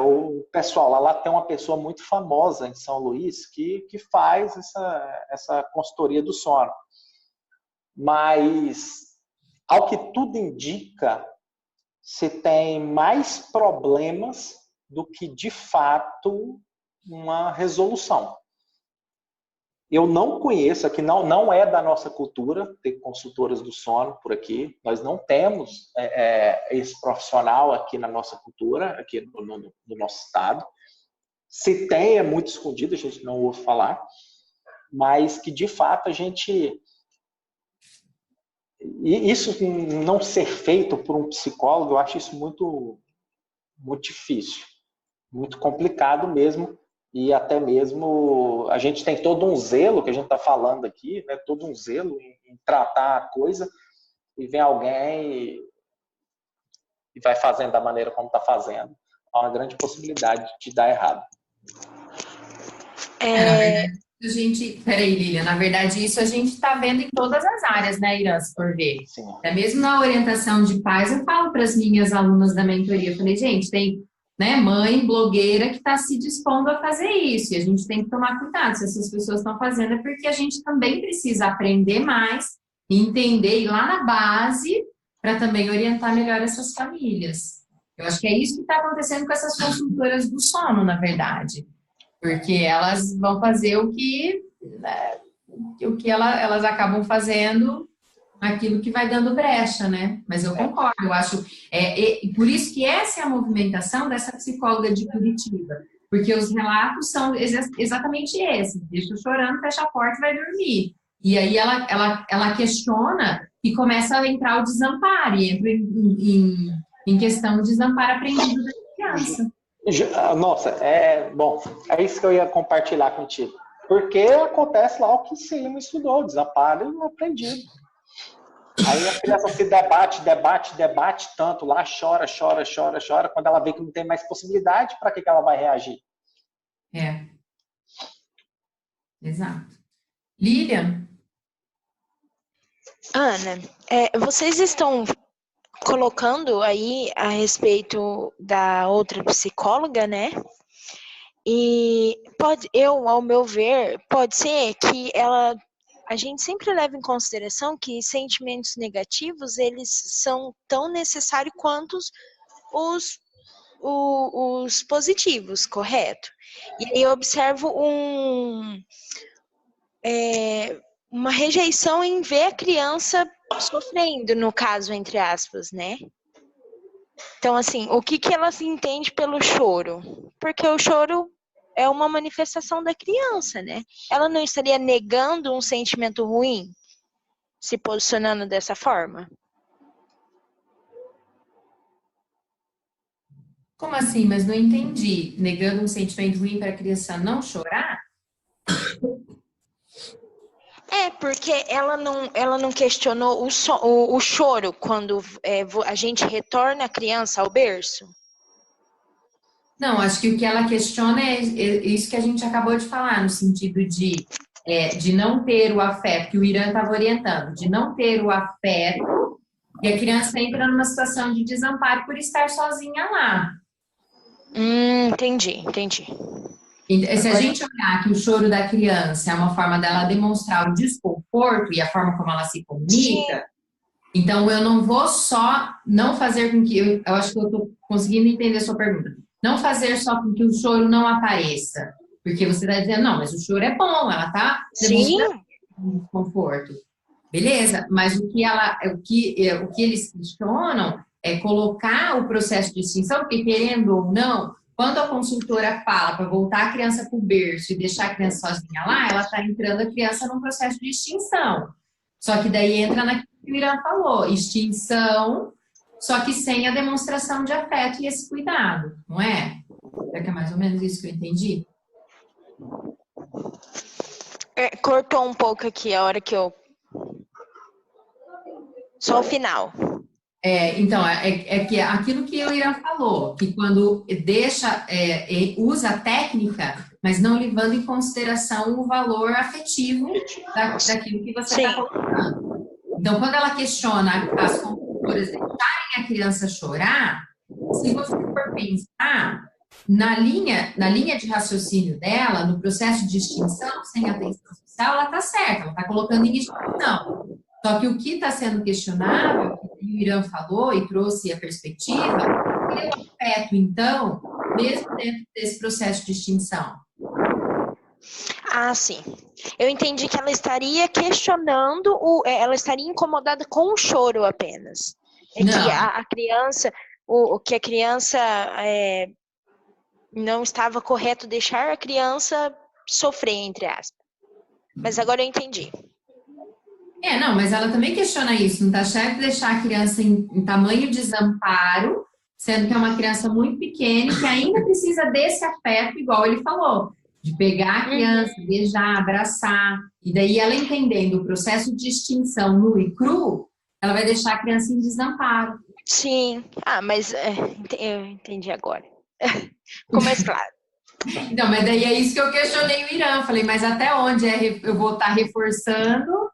o pessoal, lá tem uma pessoa muito famosa em São Luís que faz essa consultoria do sono. Mas, ao que tudo indica, se tem mais problemas do que, de fato, uma resolução. Eu não conheço, aqui não é da nossa cultura ter consultoras do sono por aqui. Nós não temos esse profissional aqui na nossa cultura, aqui no nosso estado. Se tem, é muito escondido, a gente não ouve falar. Mas que, de fato, a gente... E isso não ser feito por um psicólogo, eu acho isso muito, muito difícil. Muito complicado mesmo. E até mesmo a gente tem todo um zelo, que a gente está falando aqui, né? Todo um zelo em tratar a coisa, e vem alguém e vai fazendo da maneira como está fazendo. Há uma grande possibilidade de dar errado. Peraí, Lília, na verdade isso a gente está vendo em todas as áreas, né, Irã, se for ver. Sim. Até mesmo na orientação de pais, eu falo para as minhas alunas da mentoria, eu falei, gente, tem... né, mãe blogueira que está se dispondo a fazer isso, e a gente tem que tomar cuidado. Se essas pessoas estão fazendo é porque a gente também precisa aprender mais, entender, ir lá na base para também orientar melhor essas famílias. Eu acho que é isso que está acontecendo com essas consultoras do sono, na verdade, porque elas vão fazer o que elas acabam fazendo, aquilo que vai dando brecha, né? Mas eu concordo, eu acho... por isso que essa é a movimentação dessa psicóloga de Curitiba. Porque os relatos são exatamente esses. Deixa chorando, fecha a porta e vai dormir. E aí ela questiona e começa a entrar o desamparo. E entra em questão de desamparo aprendido da criança. Nossa, bom, é isso que eu ia compartilhar contigo. Porque acontece lá o que sim me estudou, desamparo e aprendido. Aí a criança se debate tanto lá, chora. Quando ela vê que não tem mais possibilidade, para que ela vai reagir? Exato. Lilian? Ana, vocês estão colocando aí a respeito da outra psicóloga, né? E ao meu ver, pode ser que a gente sempre leva em consideração que sentimentos negativos, eles são tão necessários quanto os positivos, correto? E aí eu observo uma rejeição em ver a criança sofrendo, no caso, entre aspas, né? Então, assim, o que ela se entende pelo choro? Porque o choro é uma manifestação da criança, né? Ela não estaria negando um sentimento ruim, se posicionando dessa forma? Como assim? Mas não entendi. Negando um sentimento ruim para a criança não chorar? Porque ela não questionou o choro quando a gente retorna a criança ao berço? Não, acho que o que ela questiona é isso que a gente acabou de falar, no sentido de não ter o afeto, que o Irã estava orientando, de não ter o afeto, e a criança entra numa situação de desamparo por estar sozinha lá. Entendi. Se a gente olhar que o choro da criança é uma forma dela demonstrar o desconforto e a forma como ela se comunica, então eu não vou só não fazer com que... Eu acho que eu estou conseguindo entender a sua pergunta. Não fazer só com que o choro não apareça. Porque você está dizendo, não, mas o choro é bom, ela está demonstrando desconforto. Beleza, mas o que eles questionam é colocar o processo de extinção, porque querendo ou não, quando a consultora fala para voltar a criança para o berço e deixar a criança sozinha lá, ela está entrando a criança num processo de extinção. Só que daí entra naquilo que o Irã falou, extinção, só que sem a demonstração de afeto e esse cuidado, não é? É que é mais ou menos isso que eu entendi? Cortou um pouco aqui a hora que eu... Só o final. Então, que aquilo que o Irã falou, que quando usa a técnica, mas não levando em consideração o valor afetivo daquilo que você está colocando. Então, quando ela questiona as consultoras deixarem a criança chorar, se você for pensar na linha de raciocínio dela, no processo de extinção, sem atenção social, ela está certa, ela está colocando em extinção. Só que o que está sendo questionável, que o Irã falou e trouxe a perspectiva, é o afeto, então, mesmo dentro desse processo de extinção. Sim. Eu entendi que ela estaria questionando, ela estaria incomodada com o choro apenas. Que a criança, que a criança não estava correto deixar a criança sofrer, entre aspas. Mas agora eu entendi. Não, mas ela também questiona isso, não está certo deixar a criança em tamanho desamparo, sendo que é uma criança muito pequena e que ainda precisa desse afeto, igual ele falou, de pegar a criança, beijar, abraçar, e daí ela entendendo o processo de extinção nu e cru, ela vai deixar a criança em desamparo. Sim, mas eu entendi agora. Ficou mais claro. Então, mas daí é isso que eu questionei o Irã, falei, mas até onde eu vou estar reforçando?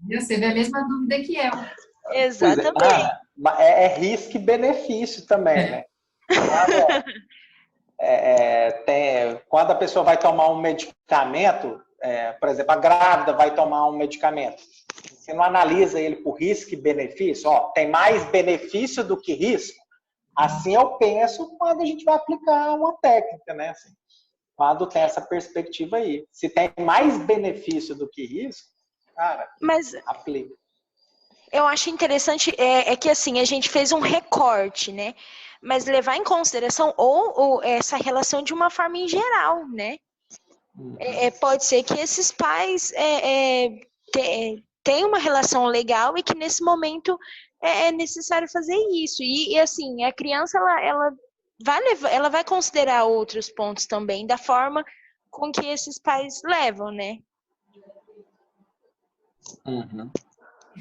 Você vê a mesma dúvida que eu. Exatamente. É risco e benefício também, né? Quando a pessoa vai tomar um medicamento, por exemplo, a grávida vai tomar um medicamento, você não analisa ele por risco e benefício, tem mais benefício do que risco? Assim eu penso quando a gente vai aplicar uma técnica, né? Assim, quando tem essa perspectiva aí. Se tem mais benefício do que risco, cara, aplica. Eu acho interessante que assim, a gente fez um recorte, né? mas levar em consideração ou essa relação de uma forma em geral, né? Pode ser que esses pais tenham uma relação legal e que nesse momento é necessário fazer isso. E assim, a criança ela vai considerar outros pontos também, da forma com que esses pais levam, né? Uhum.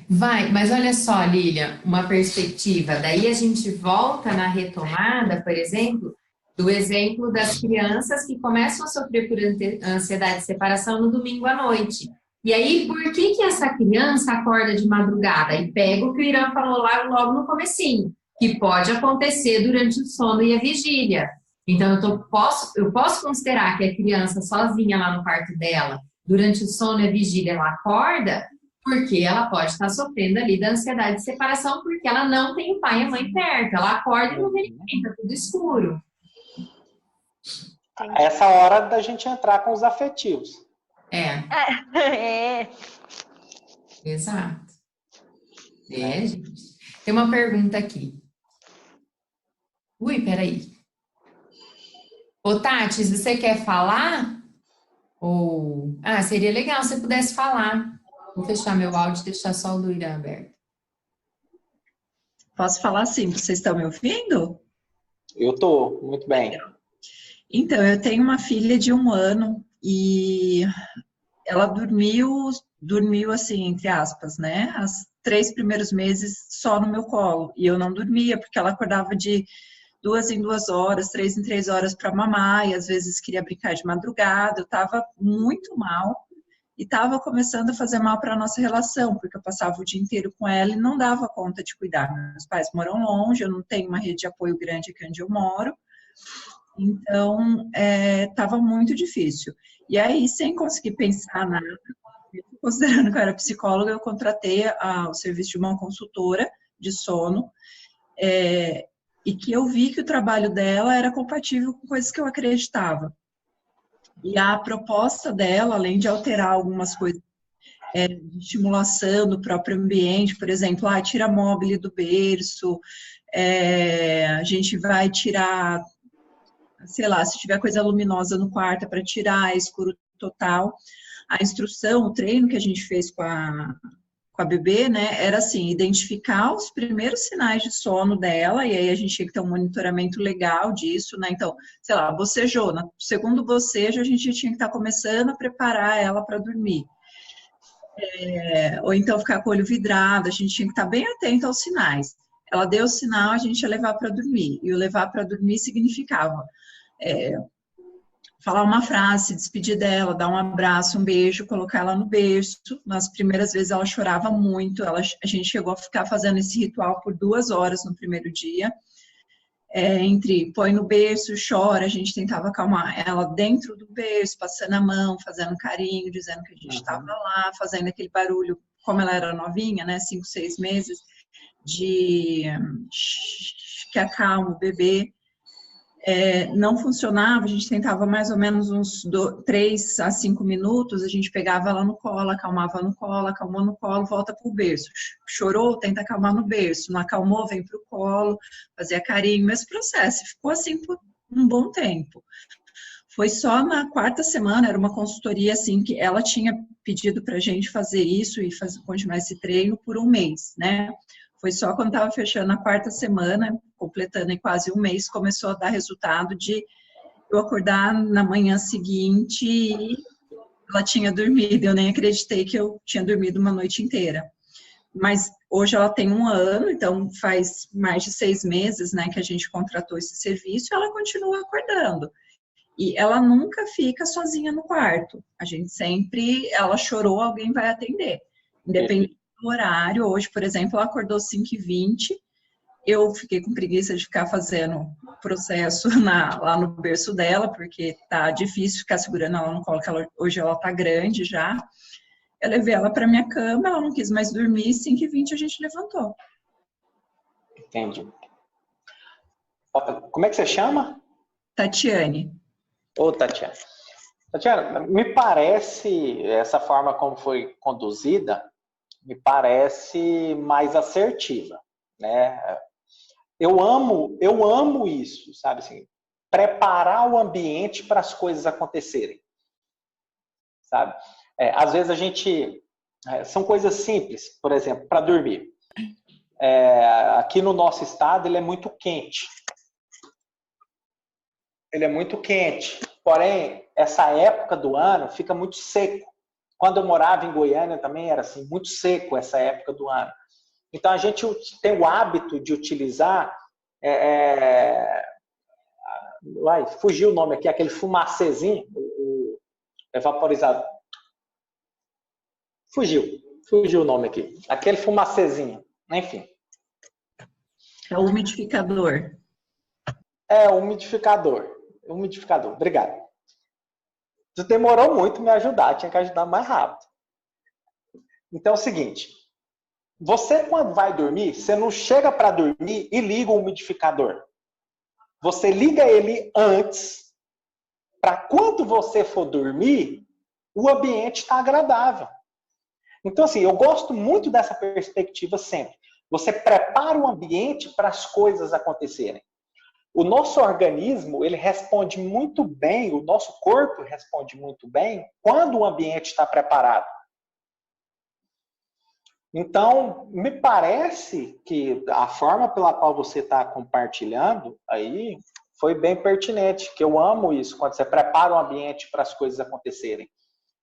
Vai, mas olha só, Lilian, uma perspectiva. Daí a gente volta na retomada, por exemplo, do exemplo das crianças que começam a sofrer por ansiedade de separação no domingo à noite. E aí, por que essa criança acorda de madrugada? E pega o que o Irã falou lá logo no comecinho, que pode acontecer durante o sono e a vigília. Então, eu posso considerar que a criança sozinha lá no quarto dela, durante o sono e a vigília, ela acorda, porque ela pode estar sofrendo ali da ansiedade de separação, porque ela não tem o pai e a mãe perto. Ela acorda e não vê ninguém, tá tudo escuro. Essa hora da gente entrar com os afetivos. Exato. Gente. Tem uma pergunta aqui. Ui, peraí. Ô, Tati, você quer falar? Seria legal se você pudesse falar. Vou fechar meu áudio e deixar só o do Irã aberto. Posso falar sim? Vocês estão me ouvindo? Eu tô, muito bem. Então, eu tenho uma filha de 1 ano e ela dormiu assim, entre aspas, né? Os 3 primeiros meses só no meu colo. E eu não dormia, porque ela acordava de 2 em 2 horas, 3 em 3 horas para mamar, e às vezes queria brincar de madrugada. Eu estava muito mal e estava começando a fazer mal para a nossa relação, porque eu passava o dia inteiro com ela e não dava conta de cuidar. Meus pais moram longe, eu não tenho uma rede de apoio grande aqui onde eu moro. Então, estava muito difícil. E aí, sem conseguir pensar nada, considerando que eu era psicóloga, eu contratei o serviço de uma consultora de sono, e que eu vi que o trabalho dela era compatível com coisas que eu acreditava. E a proposta dela, além de alterar algumas coisas de estimulação do próprio ambiente, por exemplo, tira a mobile do berço, a gente vai tirar, sei lá, se tiver coisa luminosa no quarto, é para tirar, é escuro total. A instrução, o treino que a gente fez com a bebê, né, era assim, identificar os primeiros sinais de sono dela, e aí a gente tinha que ter um monitoramento legal disso, né, então, sei lá, bocejou, no segundo bocejo a gente tinha que estar começando a preparar ela para dormir. Ou então ficar com o olho vidrado, a gente tinha que estar bem atento aos sinais. Ela deu o sinal, a gente ia levar para dormir, e o levar para dormir significava falar uma frase, se despedir dela, dar um abraço, um beijo, colocar ela no berço. Nas primeiras vezes ela chorava muito, a gente chegou a ficar fazendo esse ritual por 2 horas no primeiro dia, entre põe no berço, chora, a gente tentava acalmar ela dentro do berço, passando a mão, fazendo carinho, dizendo que a gente estava lá, fazendo aquele barulho, como ela era novinha, né, 5, 6 meses, que acalma o bebê. Não funcionava, a gente tentava mais ou menos uns 3 a 5 minutos, a gente pegava ela no colo, acalmava no colo, acalmou no colo, volta pro berço. Chorou, tenta acalmar no berço, não acalmou, vem pro colo, fazia carinho, mesmo processo. Ficou assim por um bom tempo. Foi só na 4ª semana, era uma consultoria assim, que ela tinha pedido pra gente fazer isso e continuar esse treino por 1 mês, né? Foi só quando estava fechando a 4ª semana, completando em quase 1 mês, começou a dar resultado de eu acordar na manhã seguinte e ela tinha dormido. Eu nem acreditei que eu tinha dormido uma noite inteira. Mas hoje ela tem 1 ano, então faz mais de 6 meses, né, que a gente contratou esse serviço e ela continua acordando. E ela nunca fica sozinha no quarto. A gente sempre, ela chorou, alguém vai atender. Independente do horário, hoje, por exemplo, ela acordou 5h20, eu fiquei com preguiça de ficar fazendo processo lá no berço dela, porque tá difícil ficar segurando ela no colo, que hoje ela tá grande já. Eu levei ela para minha cama, ela não quis mais dormir, 5h20 a gente levantou. Entendi. Como é que você chama? Tatiane. Ô, Tatiana. Tatiana, me parece, essa forma como foi conduzida, me parece mais assertiva, né? eu amo isso, sabe assim, preparar o ambiente para as coisas acontecerem, sabe? Às vezes a gente, são coisas simples, por exemplo, para dormir. Aqui no nosso estado ele é muito quente. Ele é muito quente, porém, essa época do ano fica muito seco. Quando eu morava em Goiânia também era assim, muito seco essa época do ano. Então a gente tem o hábito de utilizar, fugiu o nome aqui, aquele fumacezinho, o vaporizado. Fugiu o nome aqui. Aquele fumacezinho, enfim. É o umidificador. O umidificador. Obrigado. Tu demorou muito me ajudar, tinha que ajudar mais rápido. Então é o seguinte, você quando vai dormir, você não chega para dormir e liga o umidificador. Você liga ele antes, para quando você for dormir, o ambiente está agradável. Então assim, eu gosto muito dessa perspectiva sempre. Você prepara o ambiente para as coisas acontecerem. O nosso organismo, ele responde muito bem, o nosso corpo responde muito bem quando o ambiente está preparado. Então, me parece que a forma pela qual você está compartilhando aí foi bem pertinente, que eu amo isso, quando você prepara o ambiente para as coisas acontecerem.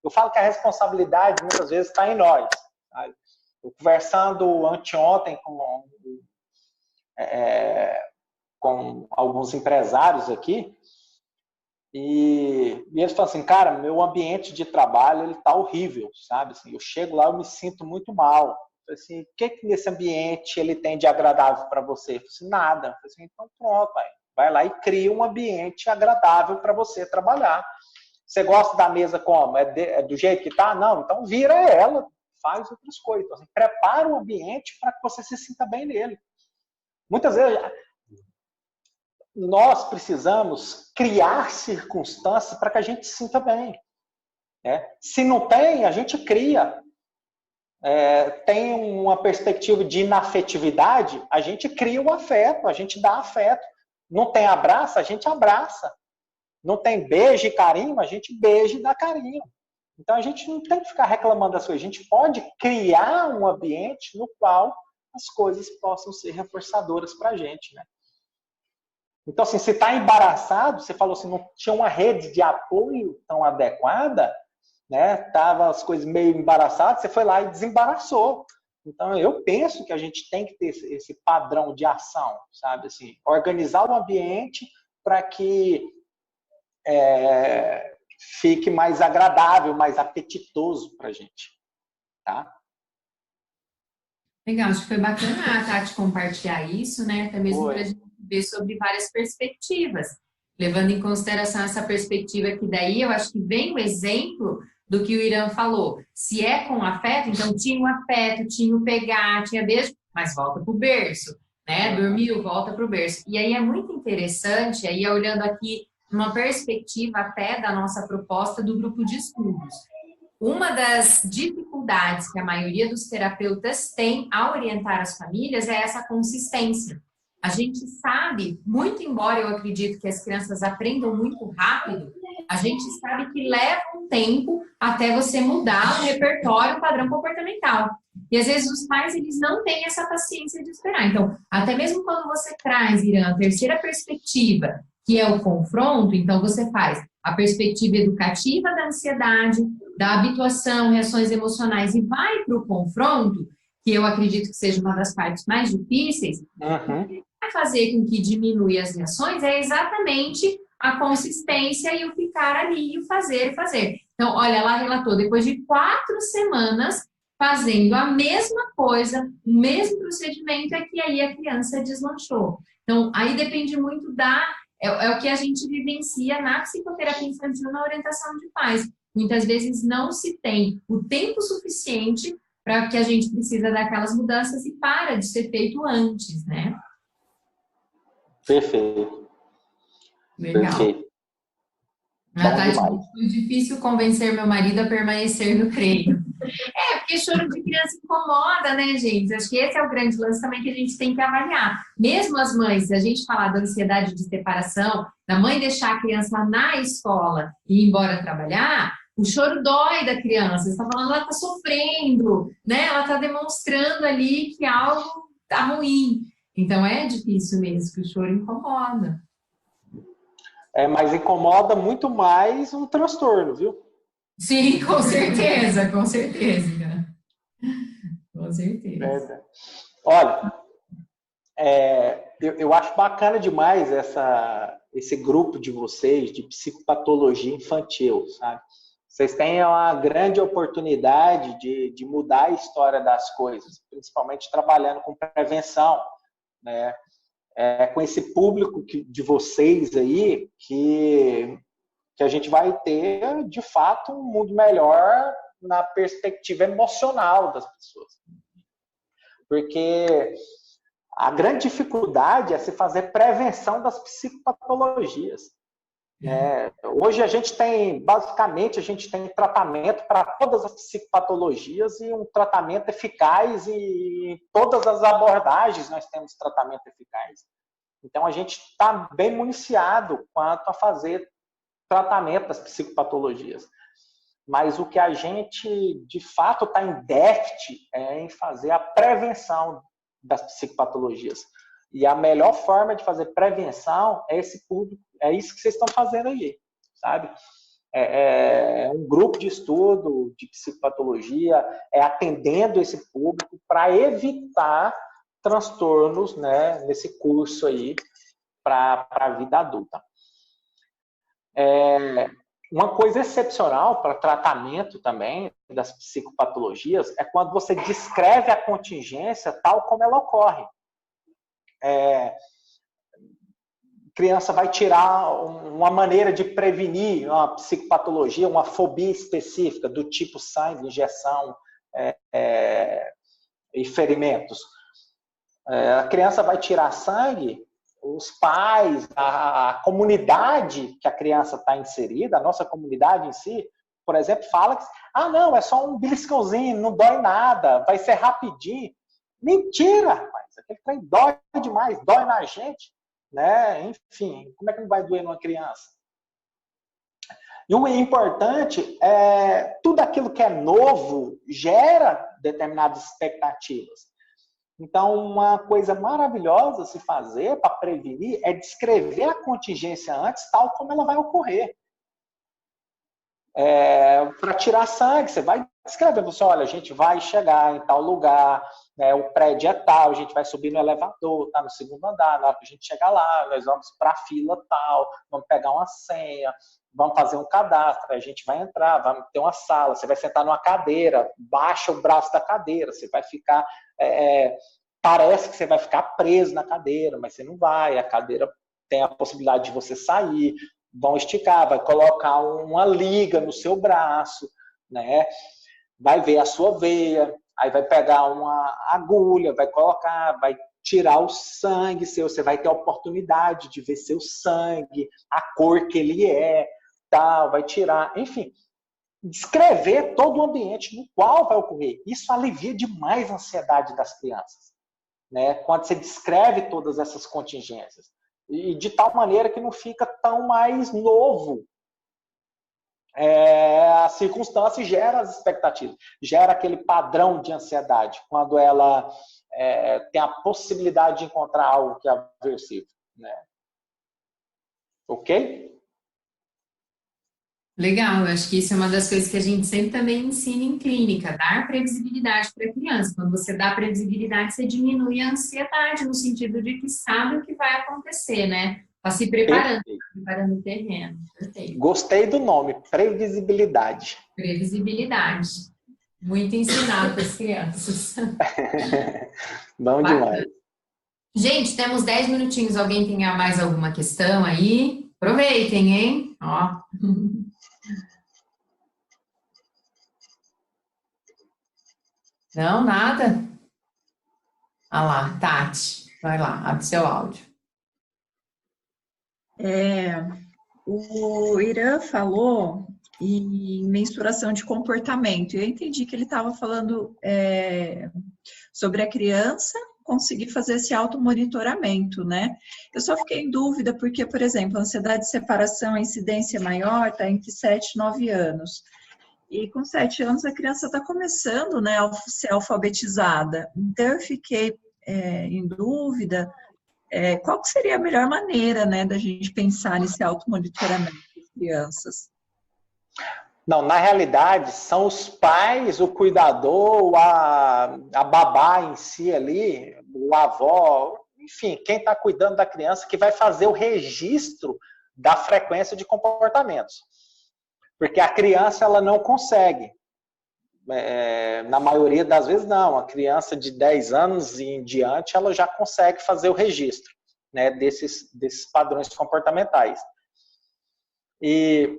Eu falo que a responsabilidade muitas vezes está em nós. Sabe? Eu conversando anteontem com alguns empresários aqui, e eles falam assim, cara, meu ambiente de trabalho ele tá horrível, sabe? Assim, eu chego lá, eu me sinto muito mal. Assim, o que nesse ambiente ele tem de agradável para você? Eu falei assim, nada. Eu falei assim, então pronto, vai lá e cria um ambiente agradável para você trabalhar. Você gosta da mesa como? É do jeito que tá? Não, então vira ela, faz outras coisas. Então, assim, prepara o ambiente para que você se sinta bem nele. Muitas vezes nós precisamos criar circunstâncias para que a gente se sinta bem. Se não tem, a gente cria. Tem uma perspectiva de inafetividade, a gente cria o afeto, a gente dá afeto. Não tem abraço, a gente abraça. Não tem beijo e carinho, a gente beija e dá carinho. Então a gente não tem que ficar reclamando das coisas, a gente pode criar um ambiente no qual as coisas possam ser reforçadoras para a gente, né? Então, assim, se está embaraçado, você falou assim, não tinha uma rede de apoio tão adequada, né? Tava as coisas meio embaraçadas, você foi lá e desembaraçou. Então, eu penso que a gente tem que ter esse padrão de ação, sabe? Assim, organizar o ambiente para que fique mais agradável, mais apetitoso para a gente, tá? Legal, acho que foi bacana a Tati compartilhar isso, né? Até mesmo para a gente ver sobre várias perspectivas, levando em consideração essa perspectiva que daí eu acho que vem o exemplo do que o Irã falou. Se é com afeto, então tinha o afeto, tinha o pegar, tinha beijo, mas volta pro berço, né? Dormiu, volta pro berço. E aí é muito interessante, aí olhando aqui uma perspectiva até da nossa proposta do grupo de estudos. Uma das dificuldades que a maioria dos terapeutas tem ao orientar as famílias é essa consistência. A gente sabe, muito embora eu acredito que as crianças aprendam muito rápido, a gente sabe que leva um tempo até você mudar o repertório, o padrão comportamental. E às vezes os pais, eles não têm essa paciência de esperar. Então, até mesmo quando você traz, Irã, a terceira perspectiva, que é o confronto, então você faz a perspectiva educativa da ansiedade, da habituação, reações emocionais e vai para o confronto, que eu acredito que seja uma das partes mais difíceis, vai fazer com que diminua as reações é exatamente a consistência e o ficar ali e o fazer. Então, olha, ela relatou, depois de 4 semanas fazendo a mesma coisa, o mesmo procedimento, é que aí a criança deslanchou. Então, aí depende muito é o que a gente vivencia na psicoterapia infantil, na orientação de pais. Muitas vezes não se tem o tempo suficiente para que a gente precisa daquelas mudanças e para de ser feito antes, né? Perfeito. Legal. Perfeito. Natália, foi difícil convencer meu marido a permanecer no treino. porque choro de criança incomoda, né, gente? Acho que esse é o grande lance também que a gente tem que avaliar. Mesmo as mães, se a gente falar da ansiedade de separação, da mãe deixar a criança na escola e ir embora trabalhar, o choro dói da criança. Você está falando, ela está sofrendo, né? Ela está demonstrando ali que algo está ruim. Então é difícil mesmo, que o choro incomoda. Mas incomoda muito mais um transtorno, viu? Sim, com certeza, com certeza. Com certeza. Olha, eu acho bacana demais esse grupo de vocês de psicopatologia infantil, sabe? Vocês têm uma grande oportunidade de mudar a história das coisas, principalmente trabalhando com prevenção, né? Com esse público de vocês aí, que a gente vai ter, de fato, um mundo melhor na perspectiva emocional das pessoas. Porque a grande dificuldade é se fazer prevenção das psicopatologias. Hoje basicamente, a gente tem tratamento para todas as psicopatologias e um tratamento eficaz, e em todas as abordagens nós temos tratamento eficaz. Então, a gente está bem municiado quanto a fazer tratamento das psicopatologias. Mas o que a gente, de fato, está em déficit é em fazer a prevenção das psicopatologias. E a melhor forma de fazer prevenção é esse público, é isso que vocês estão fazendo aí, sabe? É um grupo de estudo de psicopatologia, atendendo esse público para evitar transtornos, né, nesse curso aí para a vida adulta. Uma coisa excepcional para tratamento também das psicopatologias é quando você descreve a contingência tal como ela ocorre. Criança vai tirar uma maneira de prevenir uma psicopatologia, uma fobia específica do tipo sangue, injeção e ferimentos. A criança vai tirar sangue, os pais, a comunidade que a criança está inserida, a nossa comunidade em si, por exemplo, fala que não, é só um beliscãozinho, não dói nada, vai ser rapidinho. Mentira, rapaz, aquele trem dói demais, dói na gente, né? Enfim, como é que não vai doer numa criança? E o importante tudo aquilo que é novo gera determinadas expectativas. Então, uma coisa maravilhosa a se fazer para prevenir é descrever a contingência antes, tal como ela vai ocorrer. Para tirar sangue, você vai descrever, você, olha, a gente vai chegar em tal lugar, né, o prédio é tal, a gente vai subir no elevador, tá no segundo andar, na hora que a gente chegar lá, nós vamos para a fila tal, vamos pegar uma senha, vamos fazer um cadastro, a gente vai entrar, vamos ter uma sala, você vai sentar numa cadeira, baixa o braço da cadeira, você vai ficar... parece que você vai ficar preso na cadeira, mas você não vai, a cadeira tem a possibilidade de você sair, vão esticar, vai colocar uma liga no seu braço, né? Vai ver a sua veia, aí vai pegar uma agulha, vai colocar, vai tirar o sangue seu, você vai ter a oportunidade de ver seu sangue, a cor que ele tal, vai tirar, enfim, descrever todo o ambiente no qual vai ocorrer. Isso alivia demais a ansiedade das crianças, né? Quando você descreve todas essas contingências. E de tal maneira que não fica tão mais novo. A circunstância gera as expectativas, gera aquele padrão de ansiedade, quando ela tem a possibilidade de encontrar algo que é aversivo, né? Ok? Legal, eu acho que isso é uma das coisas que a gente sempre também ensina em clínica, dar previsibilidade para a criança. Quando você dá previsibilidade, você diminui a ansiedade, no sentido de que sabe o que vai acontecer, né? Está se preparando, preparando o terreno. Perfeito. Gostei do nome, previsibilidade. Previsibilidade. Muito ensinado para as crianças. Bom demais. Gente, temos 10 minutinhos. Alguém tem mais alguma questão aí? Aproveitem, hein? Ó. Não, nada? Ah lá, Tati, vai lá, abre seu áudio. O Irã falou e mensuração de comportamento. Eu entendi que ele estava falando sobre a criança conseguir fazer esse automonitoramento, né? Eu só fiquei em dúvida porque, por exemplo, a ansiedade de separação, a incidência maior está entre 7 e 9 anos. E com 7 anos a criança está começando, né, a ser alfabetizada. Então eu fiquei em dúvida qual que seria a melhor maneira, né, da gente pensar nesse automonitoramento das crianças. Não, na realidade, são os pais, o cuidador, a babá em si ali, o avó, enfim, quem está cuidando da criança que vai fazer o registro da frequência de comportamentos. Porque a criança, ela não consegue. Na maioria das vezes, não. A criança de 10 anos e em diante, ela já consegue fazer o registro, né, desses padrões comportamentais. E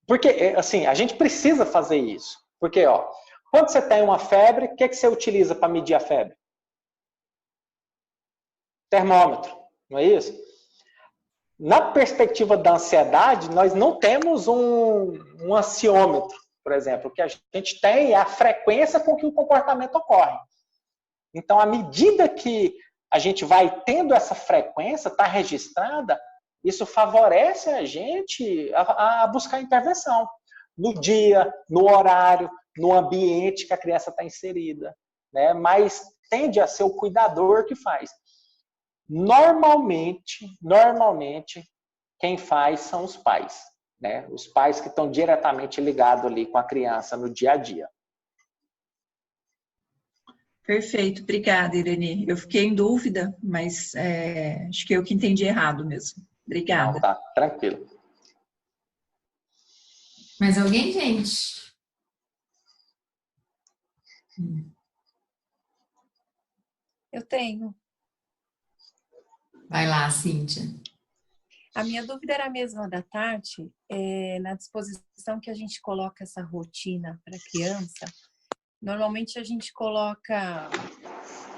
porque, assim, a gente precisa fazer isso. Porque, ó, quando você tem uma febre, o que você utiliza para medir a febre? Termômetro, não é isso? Na perspectiva da ansiedade, nós não temos um ansiômetro, por exemplo. O que a gente tem é a frequência com que o comportamento ocorre. Então, à medida que a gente vai tendo essa frequência, está registrada, isso favorece a gente a buscar intervenção no dia, no horário, no ambiente que a criança está inserida, né? Mas tende a ser o cuidador que faz. Normalmente, quem faz são os pais, né? Os pais que estão diretamente ligados ali com a criança no dia a dia. Perfeito, obrigada, Irene. Eu fiquei em dúvida, mas acho que eu que entendi errado mesmo. Obrigada. Não, tá, tranquilo. Mais alguém, gente? Eu tenho. Vai lá, Cíntia. A minha dúvida era a mesma da Tati, na disposição que a gente coloca essa rotina para a criança. Normalmente a gente coloca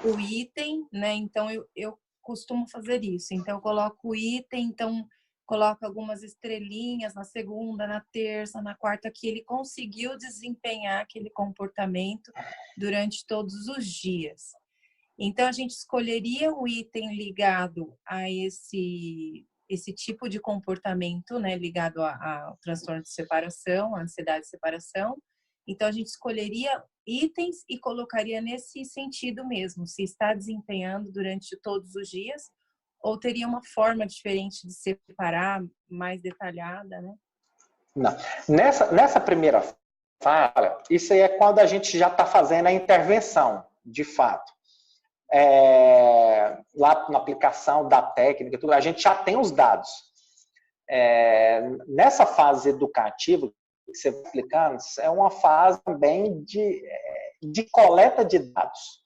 o item, né? Então eu costumo fazer isso. Então eu coloco o item, então coloco algumas estrelinhas na segunda, na terça, na quarta, que ele conseguiu desempenhar aquele comportamento durante todos os dias. Então a gente escolheria um item ligado a esse tipo de comportamento, né, ligado ao transtorno de separação, à ansiedade de separação. Então a gente escolheria itens e colocaria nesse sentido mesmo, se está desempenhando durante todos os dias, ou teria uma forma diferente de separar, mais detalhada, né? Não. Nessa primeira fala, isso aí é quando a gente já está fazendo a intervenção, de fato. Lá na aplicação da técnica, tudo, a gente já tem os dados. Nessa fase educativa que você está aplicando, é uma fase também de coleta de dados,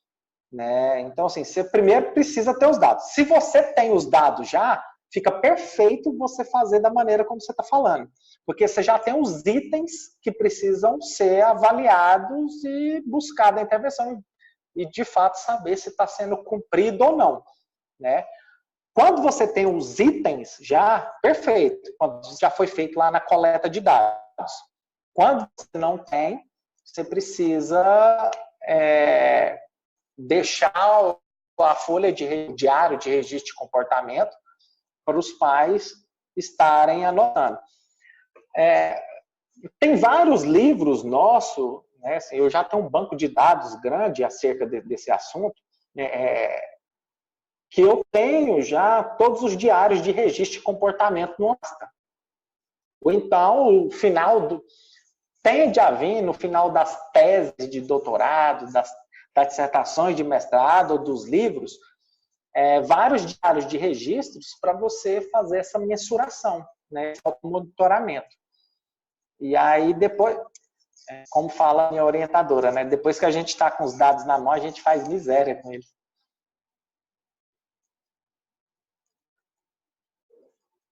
né? Então, assim, você primeiro precisa ter os dados. Se você tem os dados já, fica perfeito você fazer da maneira como você está falando, porque você já tem os itens que precisam ser avaliados e buscar a intervenção e, de fato, saber se está sendo cumprido ou não, né? Quando você tem os itens já, perfeito, quando já foi feito lá na coleta de dados. Quando você não tem, você precisa deixar a folha de diário de registro de comportamento para os pais estarem anotando. Tem vários livros nossos, né, assim, eu já tenho um banco de dados grande acerca desse assunto, que eu tenho já todos os diários de registro de comportamento no Asta. Ou então, o final tende a vir no final das teses de doutorado, das dissertações de mestrado ou dos livros, vários diários de registros para você fazer essa mensuração, né, esse monitoramento. E aí depois, como fala a minha orientadora, né, depois que a gente está com os dados na mão, a gente faz miséria com eles.